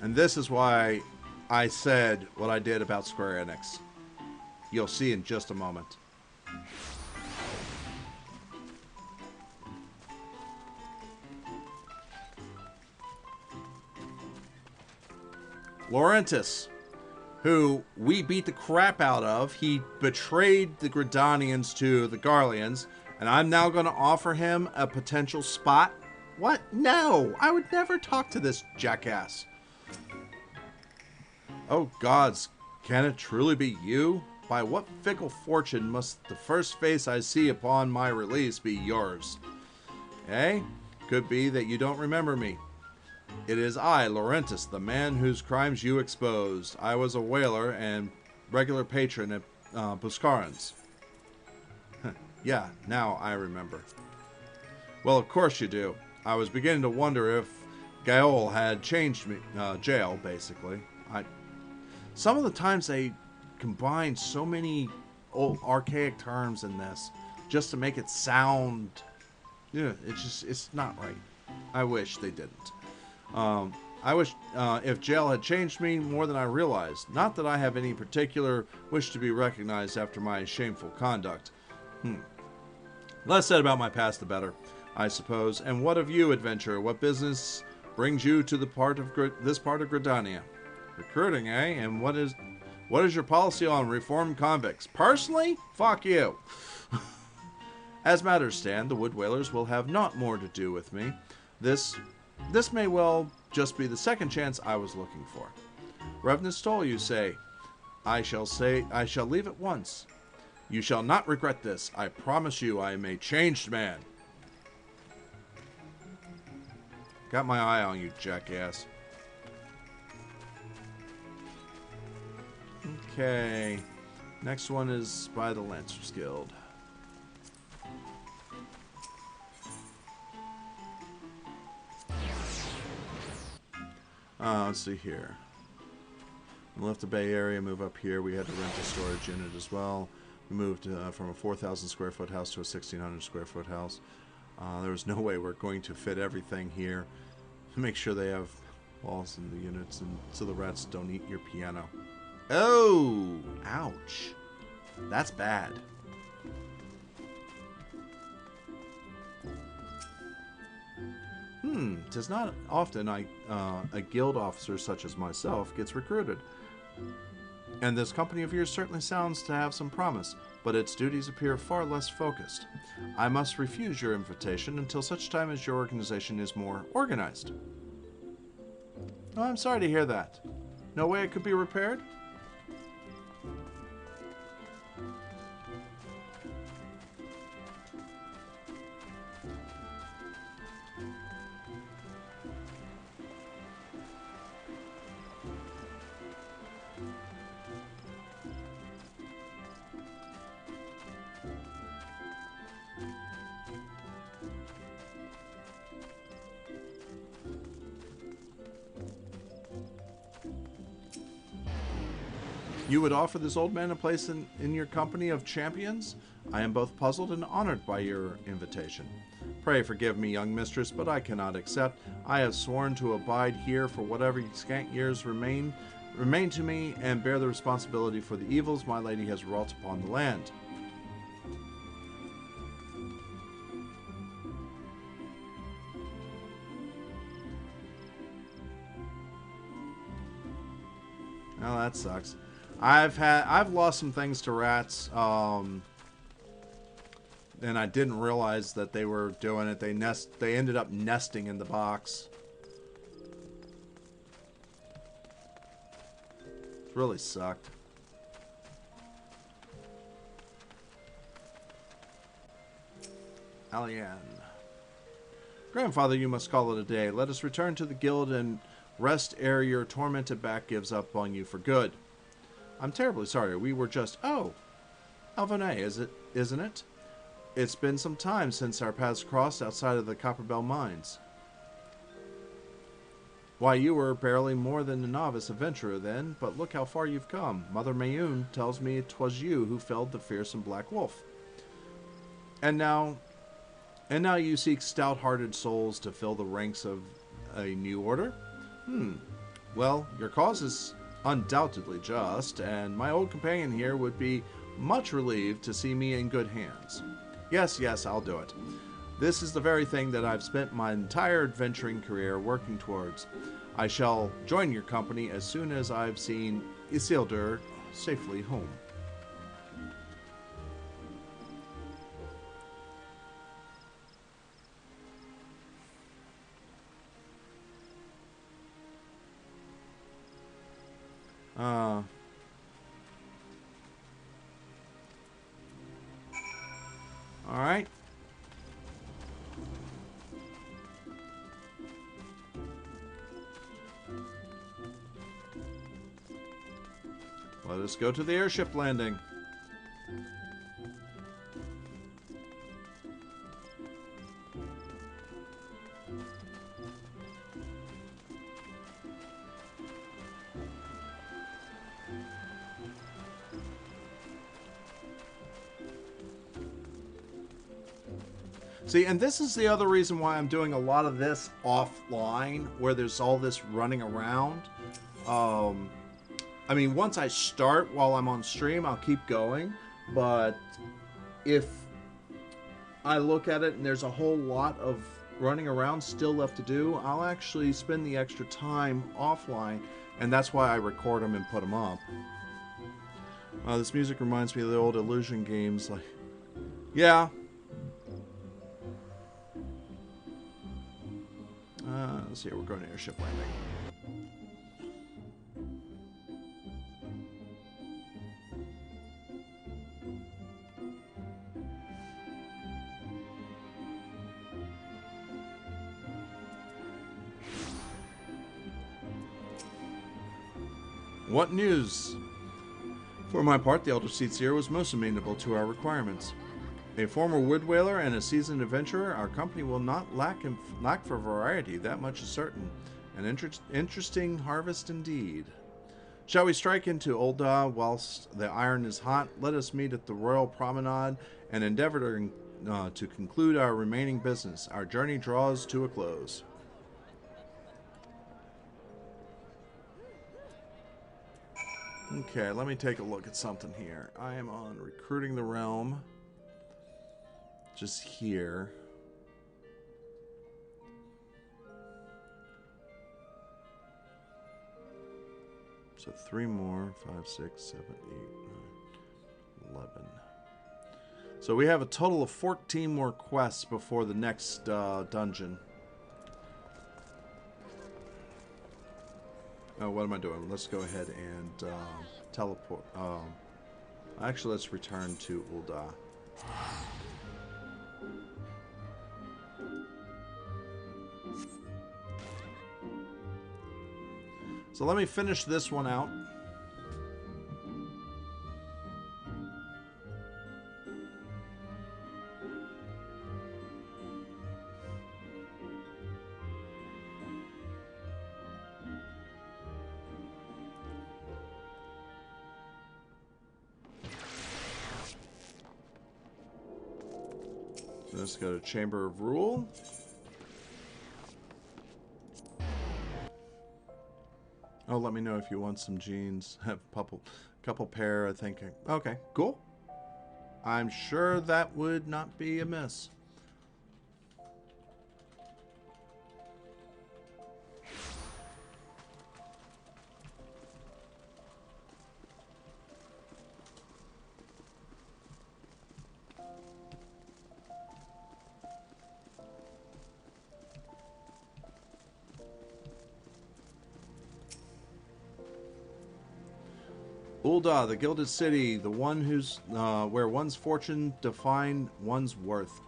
And this is why I said what I did about Square Enix. You'll see in just a moment. Laurentis, who we beat the crap out of, he betrayed the Gridanians to the Garleans, and I'm now going to offer him a potential spot? What? No! I would never talk to this jackass. Oh gods, can it truly be you? By what fickle fortune must the first face I see upon my release be yours? Eh? Could be that you don't remember me. It is I, Laurentis, the man whose crimes you exposed. I was a whaler and regular patron at Buscarin's. Yeah, now I remember. Well, of course you do. I was beginning to wonder if Gaol had changed me, jail, basically. Some of the times they combine so many old archaic terms in this just to make it sound, yeah, it's not right. I wish they didn't. I wish if jail had changed me more than I realized. Not that I have any particular wish to be recognized after my shameful conduct. Less said about my past the better, I suppose. And what of you, adventurer? What business brings you to this part of Gridania? Recruiting, eh? And what is your policy on reformed convicts? Personally, fuck you. As matters stand, the Wood Whalers will have naught more to do with me. This may well just be the second chance I was looking for. Revenant stole, you say? I shall leave at once. You shall not regret this. I promise you I am a changed man. Got my eye on you, jackass. Okay. Next one is by the Lancers Guild. Let's see here. We left the Bay Area, move up here. We had to rent a storage unit as well. We moved from a 4,000 square foot house to a 1,600 square foot house. There was no way we're going to fit everything here. Make sure they have walls in the units, and so the rats don't eat your piano. Oh! Ouch. That's bad. Tis not often a guild officer such as myself gets recruited. And this company of yours certainly sounds to have some promise, but its duties appear far less focused. I must refuse your invitation until such time as your organization is more organized. Oh, I'm sorry to hear that. No way it could be repaired? You would offer this old man a place in your company of champions? I am both puzzled and honored by your invitation. Pray forgive me, young mistress, but I cannot accept. I have sworn to abide here for whatever scant years remain to me, and bear the responsibility for the evils my lady has wrought upon the land. Oh, that sucks. I've lost some things to rats, and I didn't realize that they were doing it. They ended up nesting in the box. It really sucked. Alian. Grandfather, you must call it a day. Let us return to the guild and rest ere your tormented back gives up on you for good. I'm terribly sorry. We were just... Oh! Alvone, isn't it? It's been some time since our paths crossed outside of the Copperbell mines. Why, you were barely more than a novice adventurer then, but look how far you've come. Mother Mayun tells me 'twas you who felled the fearsome black wolf. And now you seek stout-hearted souls to fill the ranks of a new order? Well, your cause is undoubtedly just, and my old companion here would be much relieved to see me in good hands. Yes, I'll do it. This is the very thing that I've spent my entire adventuring career working towards. I shall join your company as soon as I've seen Isildur safely home. Alright. Let us go to the airship landing. See, and this is the other reason why I'm doing a lot of this offline, where there's all this running around. I mean, once I start while I'm on stream, I'll keep going. But if I look at it and there's a whole lot of running around still left to do, I'll actually spend the extra time offline. And that's why I record them and put them up. This music reminds me of the old Illusion games. Like, yeah. Let's see, we're going to airship landing. What news? For my part, the Elder Seer was most amenable to our requirements. A former wood whaler and a seasoned adventurer, our company will not lack for variety, that much is certain. An interesting harvest indeed. Shall we strike into Ul'dah whilst the iron is hot? Let us meet at the Royal Promenade and endeavor to conclude our remaining business. Our journey draws to a close. Okay, let me take a look at something here. I am on Recruiting the Realm. Just here. So 3 more, 5, 6, 7, 8, 9, 11. So we have a total of 14 more quests before the next dungeon. Oh, what am I doing? Let's go ahead and teleport. Actually, let's return to Ul'dah. So let me finish this one out. So let's go to Chamber of Rule. Oh, let me know if you want some jeans. Have a couple pair, I think. Okay, cool. I'm sure that would not be amiss. Ul'dah, the Gilded City, the one whose where one's fortune define one's worth.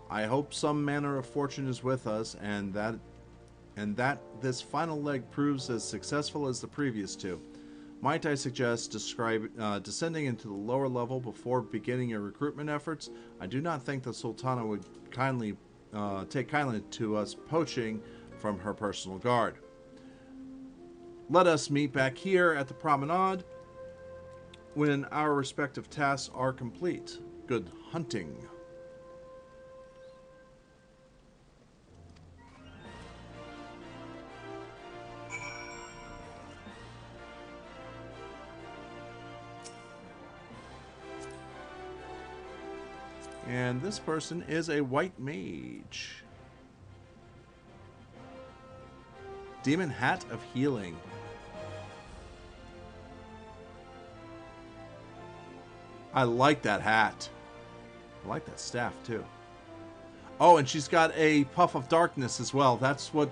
I hope some manner of fortune is with us, and that this final leg proves as successful as the previous two. Might I suggest descending into the lower level before beginning your recruitment efforts? I do not think the Sultana would take kindly to us poaching from her personal guard. Let us meet back here at the promenade when our respective tasks are complete. Good hunting. And this person is a white mage. Demon Hat of Healing. I like that hat. I like that staff too. Oh, and she's got a puff of darkness as well. That's what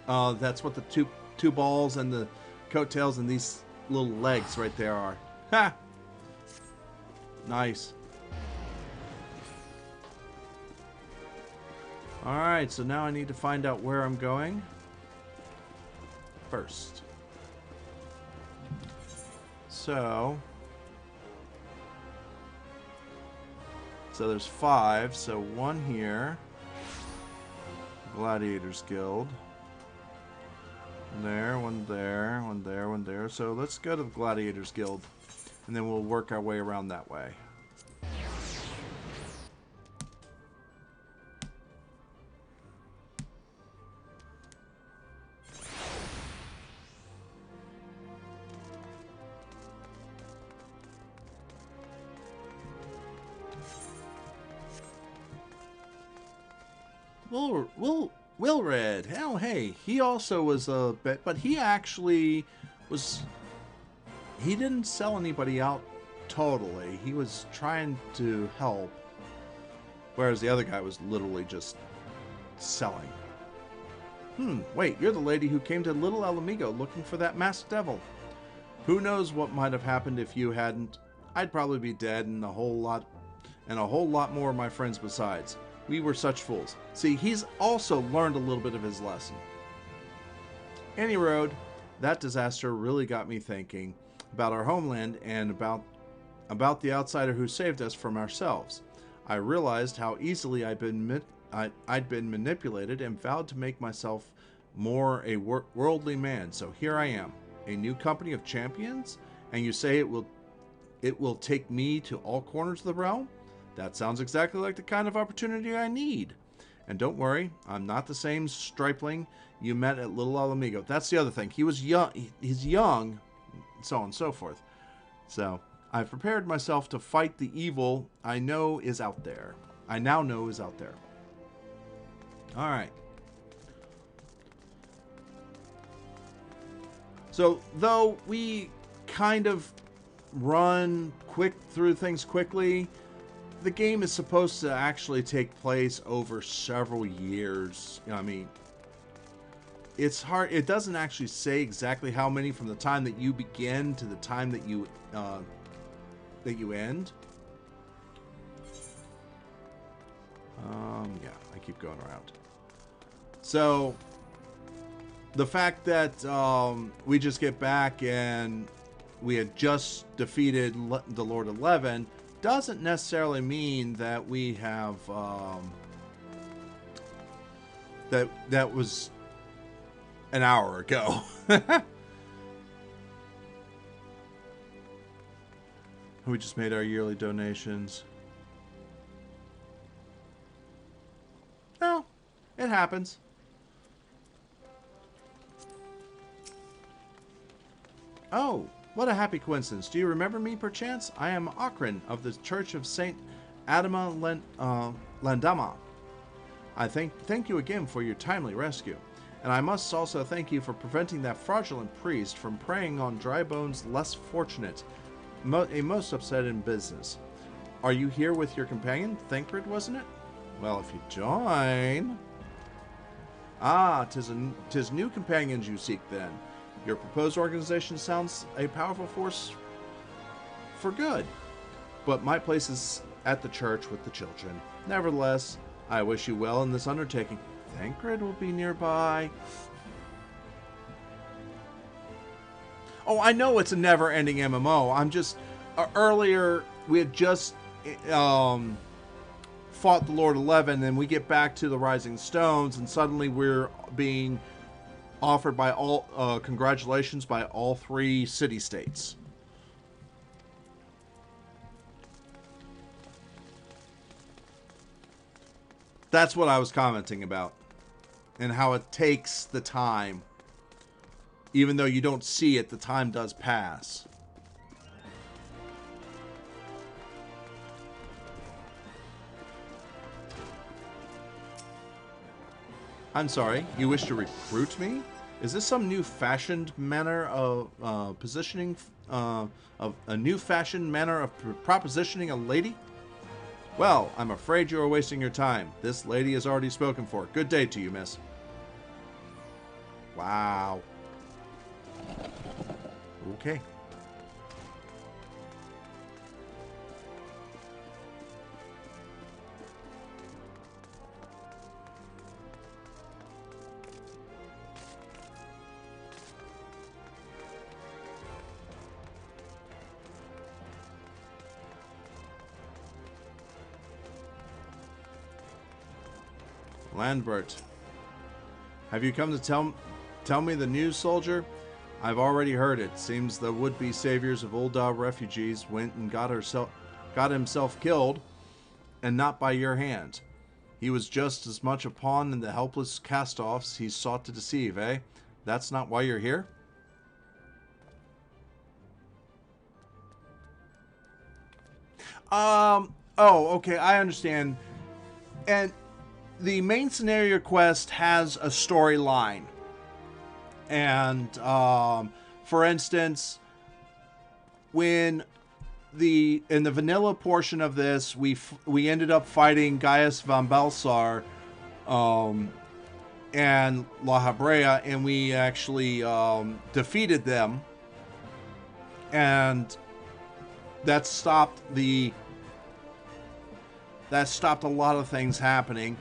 the two balls and the coattails and these little legs right there are. Ha! Nice. Alright, so now I need to find out where I'm going first. So there's 5, so 1 here. Gladiators Guild. There, 1 there, 1 there, 1 there. So let's go to the Gladiators Guild, and then we'll work our way around that way. Wilred, hell, hey, he also was a bit, but he actually was, he didn't sell anybody out totally. He was trying to help, whereas the other guy was literally just selling. Wait, you're the lady who came to Little Alamigo looking for that masked devil. Who knows what might have happened if you hadn't? I'd probably be dead and a whole lot more of my friends besides. We were such fools. See, he's also learned a little bit of his lesson. Any road, that disaster really got me thinking about our homeland and about about the outsider who saved us from ourselves. I realized how easily I'd been manipulated and vowed to make myself more a worldly man. So here I am, a new company of champions, and you say it will take me to all corners of the realm? That sounds exactly like the kind of opportunity I need. And don't worry, I'm not the same stripling you met at Little Alamigo. That's the other thing. He was young. He's young, so on and so forth. So I've prepared myself to fight the evil I know is out there. I now know is out there. All right. So though we kind of run through things quickly, the game is supposed to actually take place over several years. I mean, it's hard. It doesn't actually say exactly how many from the time that you begin to the time that you end. Yeah, I keep going around. So the fact that we just get back and we had just defeated the Lord of Levin doesn't necessarily mean that we have that was an hour ago. We just made our yearly donations. No, it happens. Oh, what a happy coincidence. Do you remember me, perchance? I am Akron of the Church of St. Adama Landama. I thank you again for your timely rescue. And I must also thank you for preventing that fraudulent priest from preying on dry bones less fortunate, a most upsetting business. Are you here with your companion, Thancred, wasn't it? Well, if you join... Ah, 'tis new companions you seek, then. Your proposed organization sounds a powerful force for good, but my place is at the church with the children. Nevertheless, I wish you well in this undertaking. Thancred will be nearby. Oh, I know it's a never-ending MMO. I'm just... earlier, we had just fought the Lord of Levin, and we get back to the Rising Stones, and suddenly we're being offered by all... congratulations by all 3 city-states. That's what I was commenting about. And how it takes the time. Even though you don't see it, the time does pass. I'm sorry, you wish to recruit me? Is this some new fashioned manner of positioning, of a new fashioned manner of propositioning a lady? Well, I'm afraid you are wasting your time. This lady is already spoken for. Good day to you, miss. Wow. Okay. Landbert, have you come to tell me the news, soldier? I've already heard it. Seems the would-be saviors of Ul'dah refugees went and got himself killed, and not by your hand. He was just as much a pawn in the helpless cast-offs he sought to deceive, eh? That's not why you're here? Oh, okay, I understand. And the main scenario quest has a storyline. And, for instance, in the vanilla portion of this, we ended up fighting Gaius von Balsar, and La Habrea, and we actually, defeated them. And that stopped a lot of things happening.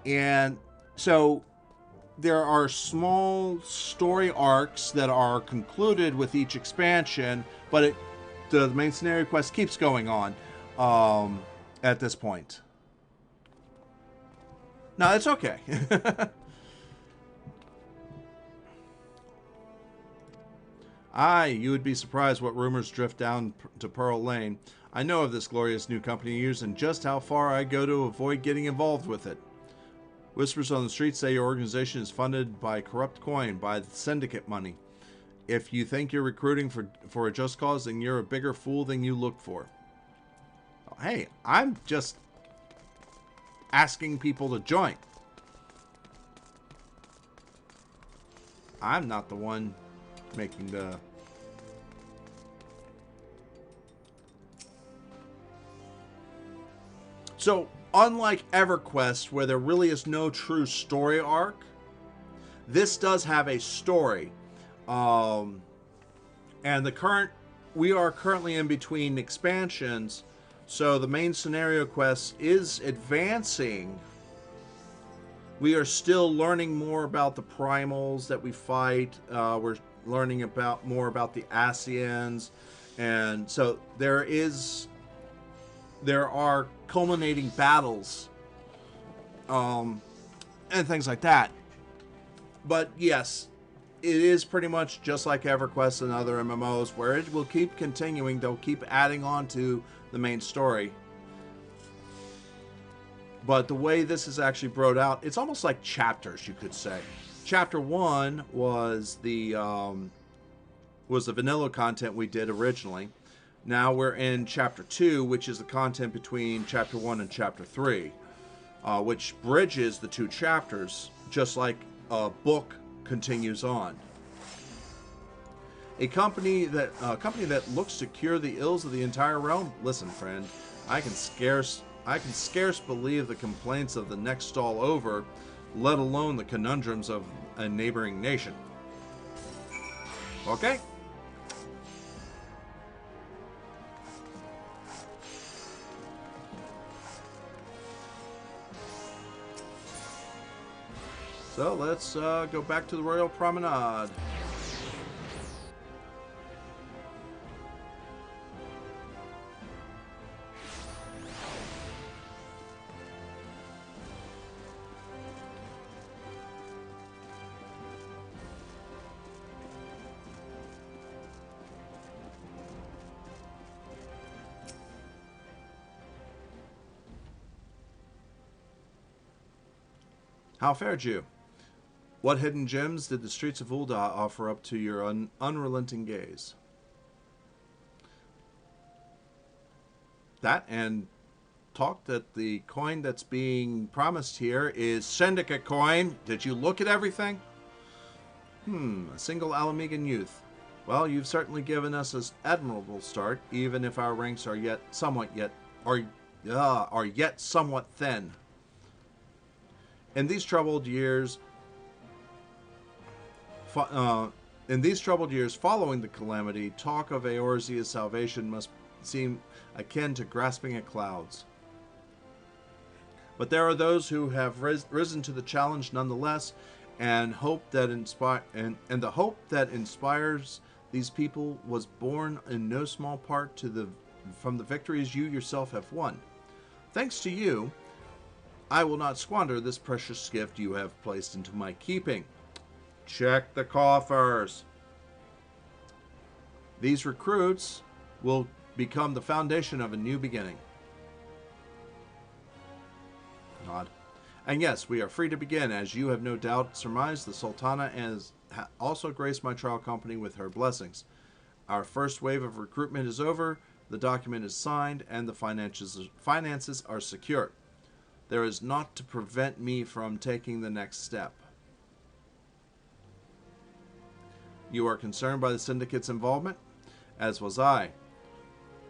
And so there are small story arcs that are concluded with each expansion, but the main scenario quest keeps going on at this point. No, it's okay. Aye, you would be surprised what rumors drift down to Pearl Lane. I know of this glorious new company of yours and just how far I go to avoid getting involved with it. Whispers on the street say your organization is funded by corrupt coin, by the syndicate money. If you think you're recruiting for a just cause, then you're a bigger fool than you look for. Hey, I'm just asking people to join. I'm not the one making the... So, unlike EverQuest, where there really is no true story arc, this does have a story. And we are currently in between expansions, so the main scenario quest is advancing. We are still learning more about the primals that we fight. We're learning more about the Asians, and so there are culminating battles, and things like that. But yes, it is pretty much just like EverQuest and other MMOs, where it will keep continuing. They'll keep adding on to the main story. But the way this is actually broke out, it's almost like chapters, you could say. Chapter 1 was the vanilla content we did originally. Now we're in Chapter 2, which is the content between Chapter 1 and Chapter 3, which bridges the two chapters, just like a book continues on. A company that looks to cure the ills of the entire realm. Listen, friend, I can scarce believe the complaints of the next stall over, let alone the conundrums of a neighboring nation. Okay. So let's go back to the Royal Promenade. How fared you? What hidden gems did the streets of Ul'dah offer up to your unrelenting gaze? That, and talk that the coin that's being promised here is syndicate coin. Did you look at everything? A single Alamegan youth. Well, you've certainly given us an admirable start, even if our ranks are yet somewhat thin. In these troubled years following the calamity, talk of Eorzea's salvation must seem akin to grasping at clouds. But there are those who have risen to the challenge nonetheless, and the hope that inspires these people was born in no small part from the victories you yourself have won. Thanks to you, I will not squander this precious gift you have placed into my keeping. Check the coffers. These recruits will become the foundation of a new beginning. Nod. And yes, we are free to begin. As you have no doubt surmised, the Sultana has also graced my trial company with her blessings. Our first wave of recruitment is over, the document is signed, and the finances are secure. There is naught to prevent me from taking the next step. You are concerned by the Syndicate's involvement, as was I.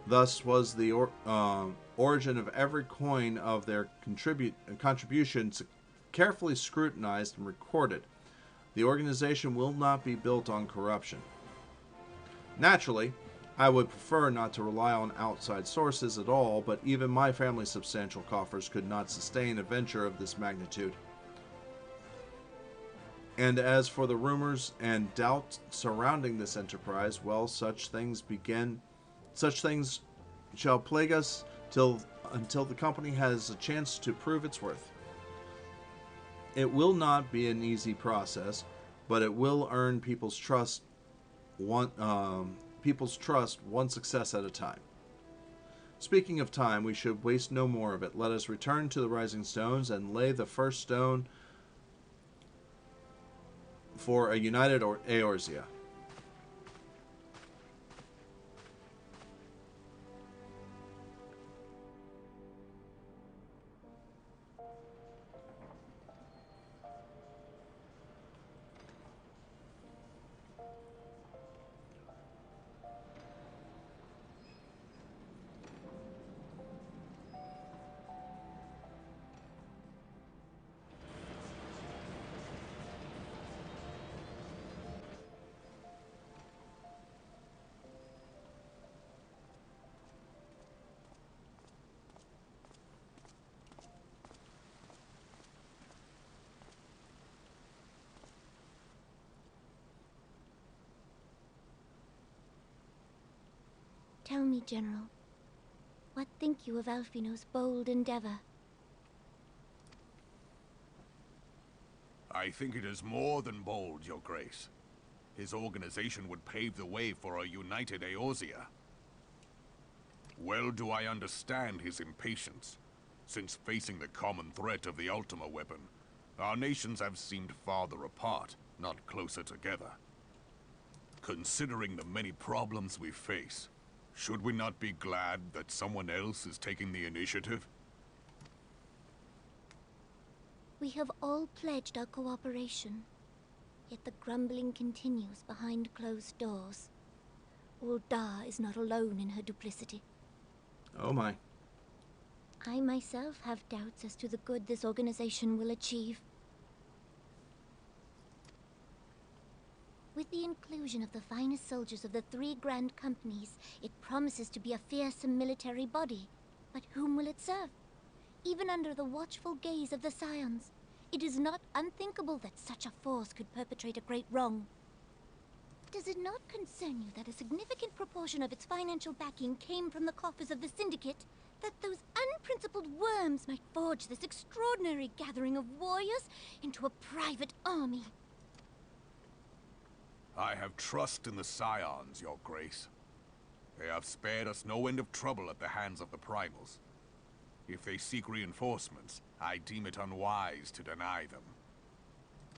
Thus was the origin of every coin of their contributions carefully scrutinized and recorded. The organization will not be built on corruption. Naturally, I would prefer not to rely on outside sources at all, but even my family's substantial coffers could not sustain a venture of this magnitude. And as for the rumors and doubt surrounding this enterprise, well, such things begin Such things shall plague us until the company has a chance to prove its worth. It will not be an easy process, but it will earn people's trust one success at a time. Speaking of time, we should waste no more of it. Let us return to the Rising Stones and lay the first stone for a united Eorzea. Tell me, General, what think you of Alfino's bold endeavor? I think it is more than bold, Your Grace. His organization would pave the way for a united Eorzea. Well do I understand his impatience, since facing the common threat of the Ultima weapon, our nations have seemed farther apart, not closer together. Considering the many problems we face, should we not be glad that someone else is taking the initiative? We have all pledged our cooperation, yet the grumbling continues behind closed doors. Ul'dah is not alone in her duplicity. Oh my. I myself have doubts as to the good this organization will achieve. With the inclusion of the finest soldiers of the 3 grand companies, it promises to be a fearsome military body. But whom will it serve? Even under the watchful gaze of the Scions, it is not unthinkable that such a force could perpetrate a great wrong. Does it not concern you that a significant proportion of its financial backing came from the coffers of the Syndicate? That those unprincipled worms might forge this extraordinary gathering of warriors into a private army? I have trust in the Scions, Your Grace. They have spared us no end of trouble at the hands of the Primals. If they seek reinforcements, I deem it unwise to deny them.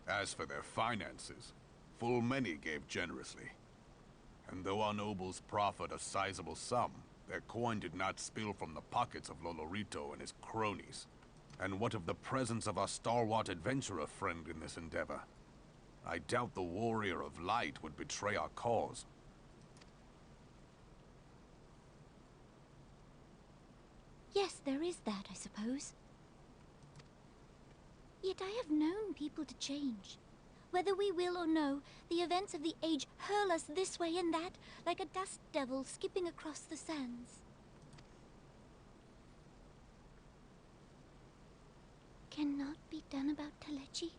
As for their finances, full many gave generously. And though our nobles proffered a sizable sum, their coin did not spill from the pockets of Lolorito and his cronies. And what of the presence of our stalwart adventurer friend in this endeavor? I doubt the Warrior of Light would betray our cause. Yes, there is that, I suppose. Yet I have known people to change. Whether we will or no, the events of the age hurl us this way and that, like a dust devil skipping across the sands. Cannot be done about Kalechi?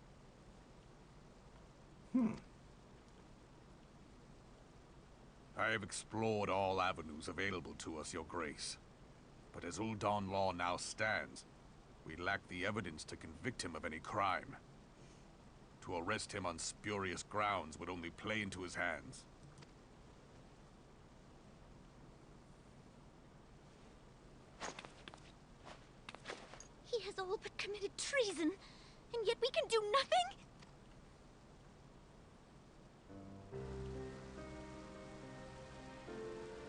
I have explored all avenues available to us, Your Grace. But as Ul'dah law now stands, we lack the evidence to convict him of any crime. To arrest him on spurious grounds would only play into his hands. He has all but committed treason, and yet we can do nothing?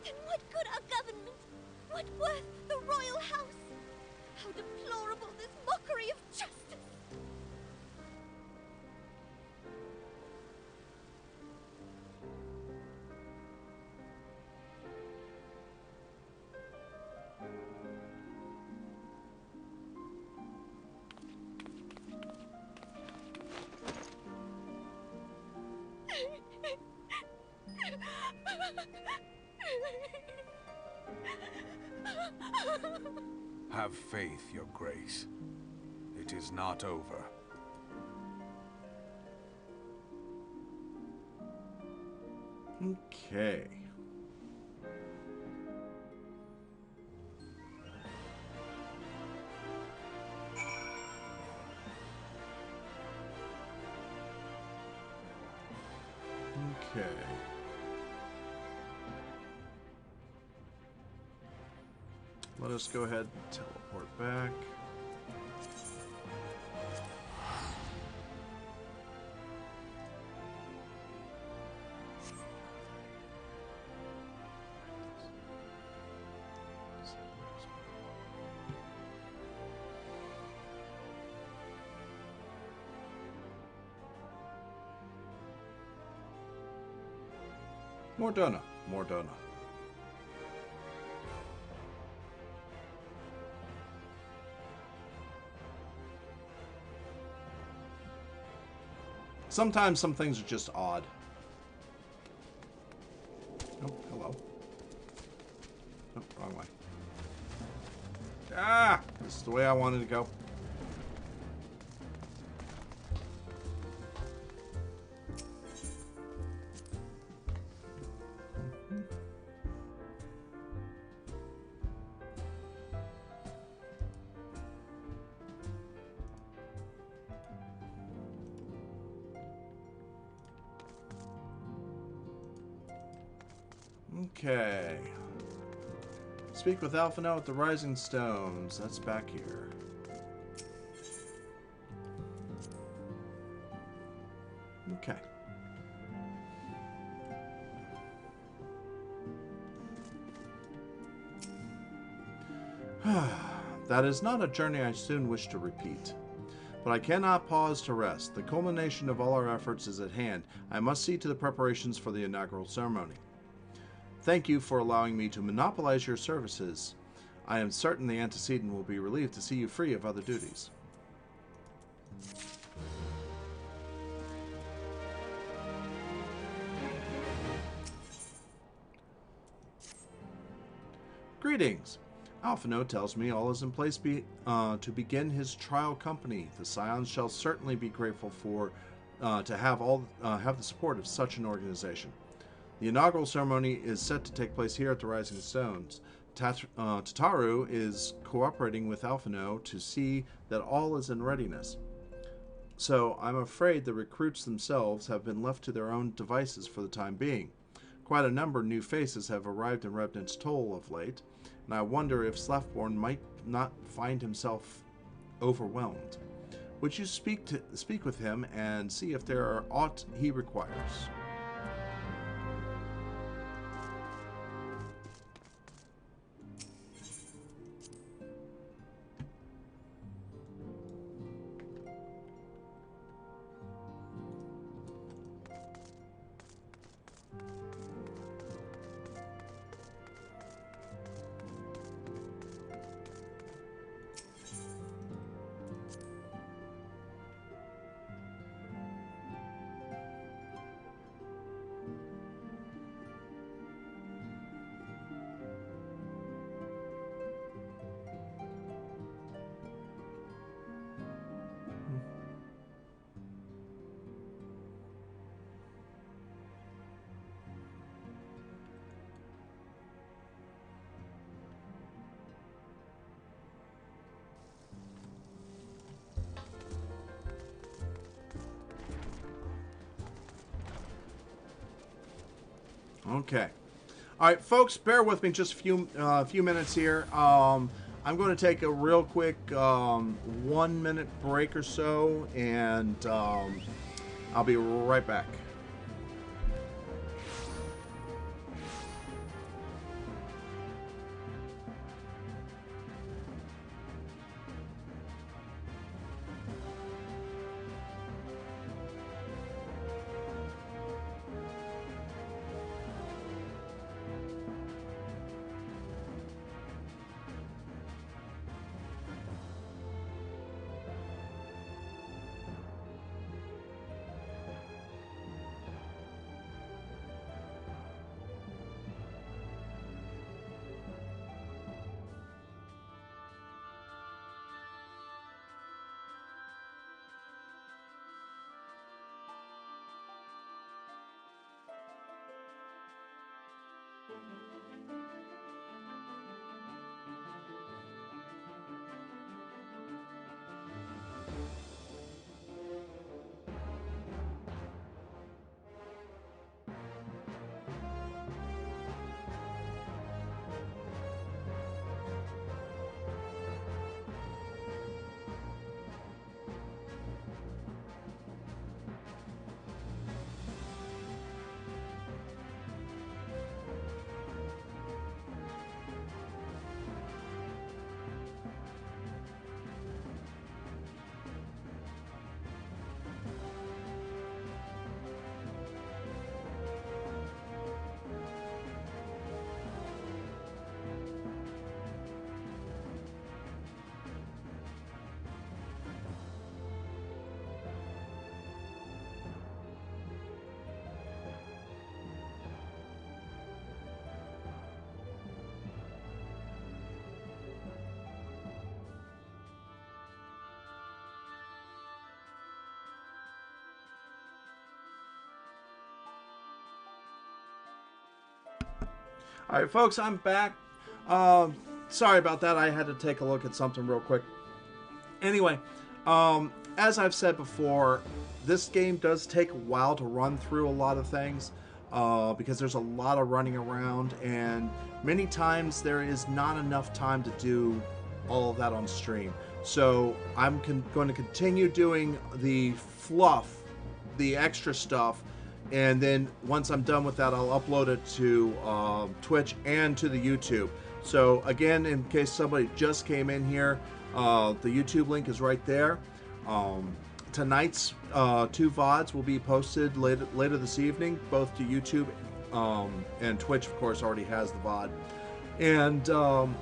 Then what good our government? What worth the royal house? How deplorable this mockery of justice! Have faith, Your Grace. It is not over. Okay. Okay. Let us go ahead and teleport back. Mordona. Mordona. Sometimes some things are just odd. Oh, hello. Oh, wrong way. Ah! This is the way I wanted to go. Okay. Speak with Alphino at the Rising Stones. That's back here. Okay. That is not a journey I soon wish to repeat. But I cannot pause to rest. The culmination of all our efforts is at hand. I must see to the preparations for the inaugural ceremony. Thank you for allowing me to monopolize your services. I am certain the antecedent will be relieved to see you free of other duties. Greetings. Alphino tells me all is in place to begin his trial company. The Scions shall certainly be grateful for to have the support of such an organization. The inaugural ceremony is set to take place here at the Rising Stones. Tataru is cooperating with Alphino to see that all is in readiness. So I'm afraid the recruits themselves have been left to their own devices for the time being. Quite a number of new faces have arrived in Revenant's Toll of late, and I wonder if Slefborn might not find himself overwhelmed. Would you speak with him and see if there are aught he requires? Okay. All right, folks, bear with me just a few minutes here. I'm going to take a real quick 1 minute break or so, and I'll be right back. All right, folks, I'm back. Sorry about that. I had to take a look at something real quick. Anyway, as I've said before, this game does take a while to run through a lot of things because there's a lot of running around, and many times there is not enough time to do all of that on stream. So I'm going to continue doing the fluff, the extra stuff, and then once I'm done with that, I'll upload it to Twitch and to the YouTube. So again, in case somebody just came in here, the YouTube link is right there. Tonight's 2 VODs will be posted later this evening, both to YouTube and Twitch, of course, already has the VOD. And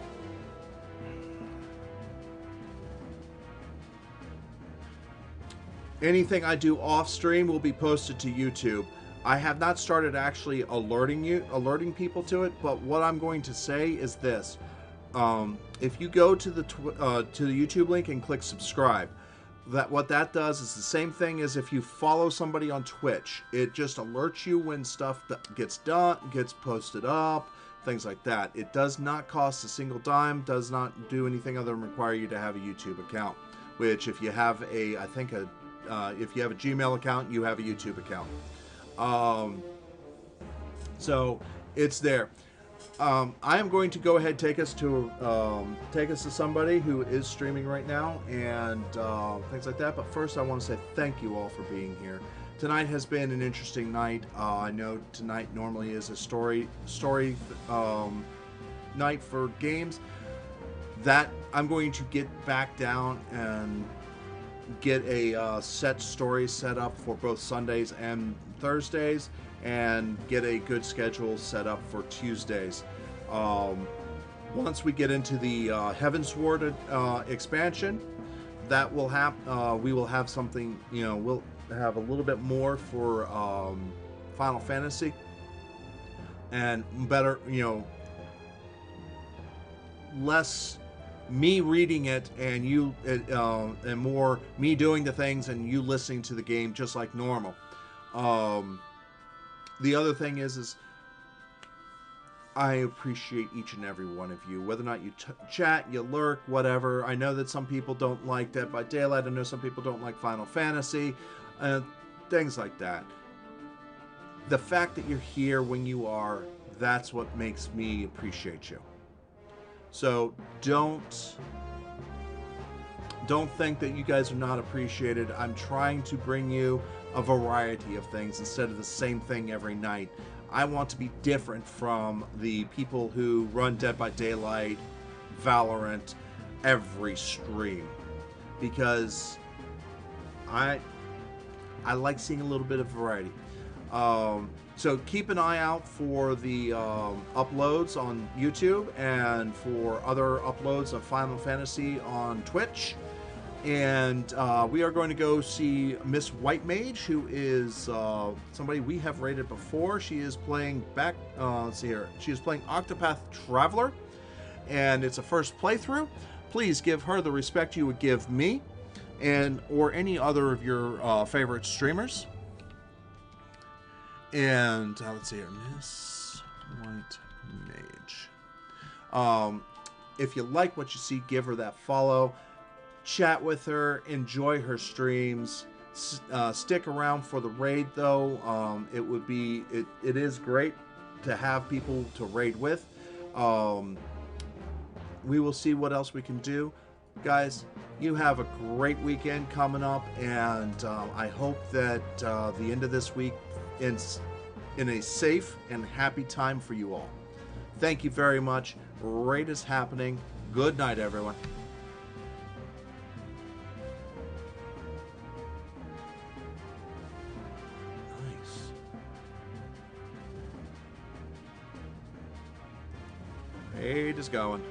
anything I do off stream will be posted to YouTube. I have not started actually alerting people to it, but what I'm going to say is this. If you go to the YouTube link and click subscribe, what that does is the same thing as if you follow somebody on Twitch. It just alerts you when stuff gets posted up, things like that. It does not cost a single dime, does not do anything other than require you to have a YouTube account, which if you have if you have a Gmail account, you have a YouTube account. So it's there. I am going to go ahead and take us to somebody who is streaming right now and things like that. But first, I want to say thank you all for being here. Tonight has been an interesting night. I know tonight normally is a story night for games. That I'm going to get back down and get a set story set up for both Sundays and Thursdays, and get a good schedule set up for Tuesdays. Once we get into the Heavensward expansion, that will we will have something, we'll have a little bit more for Final Fantasy, and better, less me reading it and you and more me doing the things and you listening to the game just like normal. The other thing is I appreciate each and every one of you, whether or not you chat, you lurk, whatever. I know that some people don't like Dead by Daylight. I know some people don't like Final Fantasy, things like that. The fact that you're here when you are, that's what makes me appreciate you. So don't think that you guys are not appreciated. I'm trying to bring you a variety of things instead of the same thing every night. I want to be different from the people who run Dead by Daylight, Valorant, every stream, because I like seeing a little bit of variety. So keep an eye out for the uploads on YouTube and for other uploads of Final Fantasy on Twitch. And we are going to go see Miss White Mage, who is somebody we have rated before. She is playing let's see here. She is playing Octopath Traveler, and it's a first playthrough. Please give her the respect you would give me, or any other of your favorite streamers. And let's see here, Miss White Mage. If you like what you see, give her that follow. Chat with her, enjoy her streams. Stick around for the raid, though. It is great to have people to raid with. We will see what else we can do, guys. You have a great weekend coming up, and I hope that the end of this week ends in a safe and happy time for you all. Thank you very much. Raid is happening. Good night, everyone. Raid is going.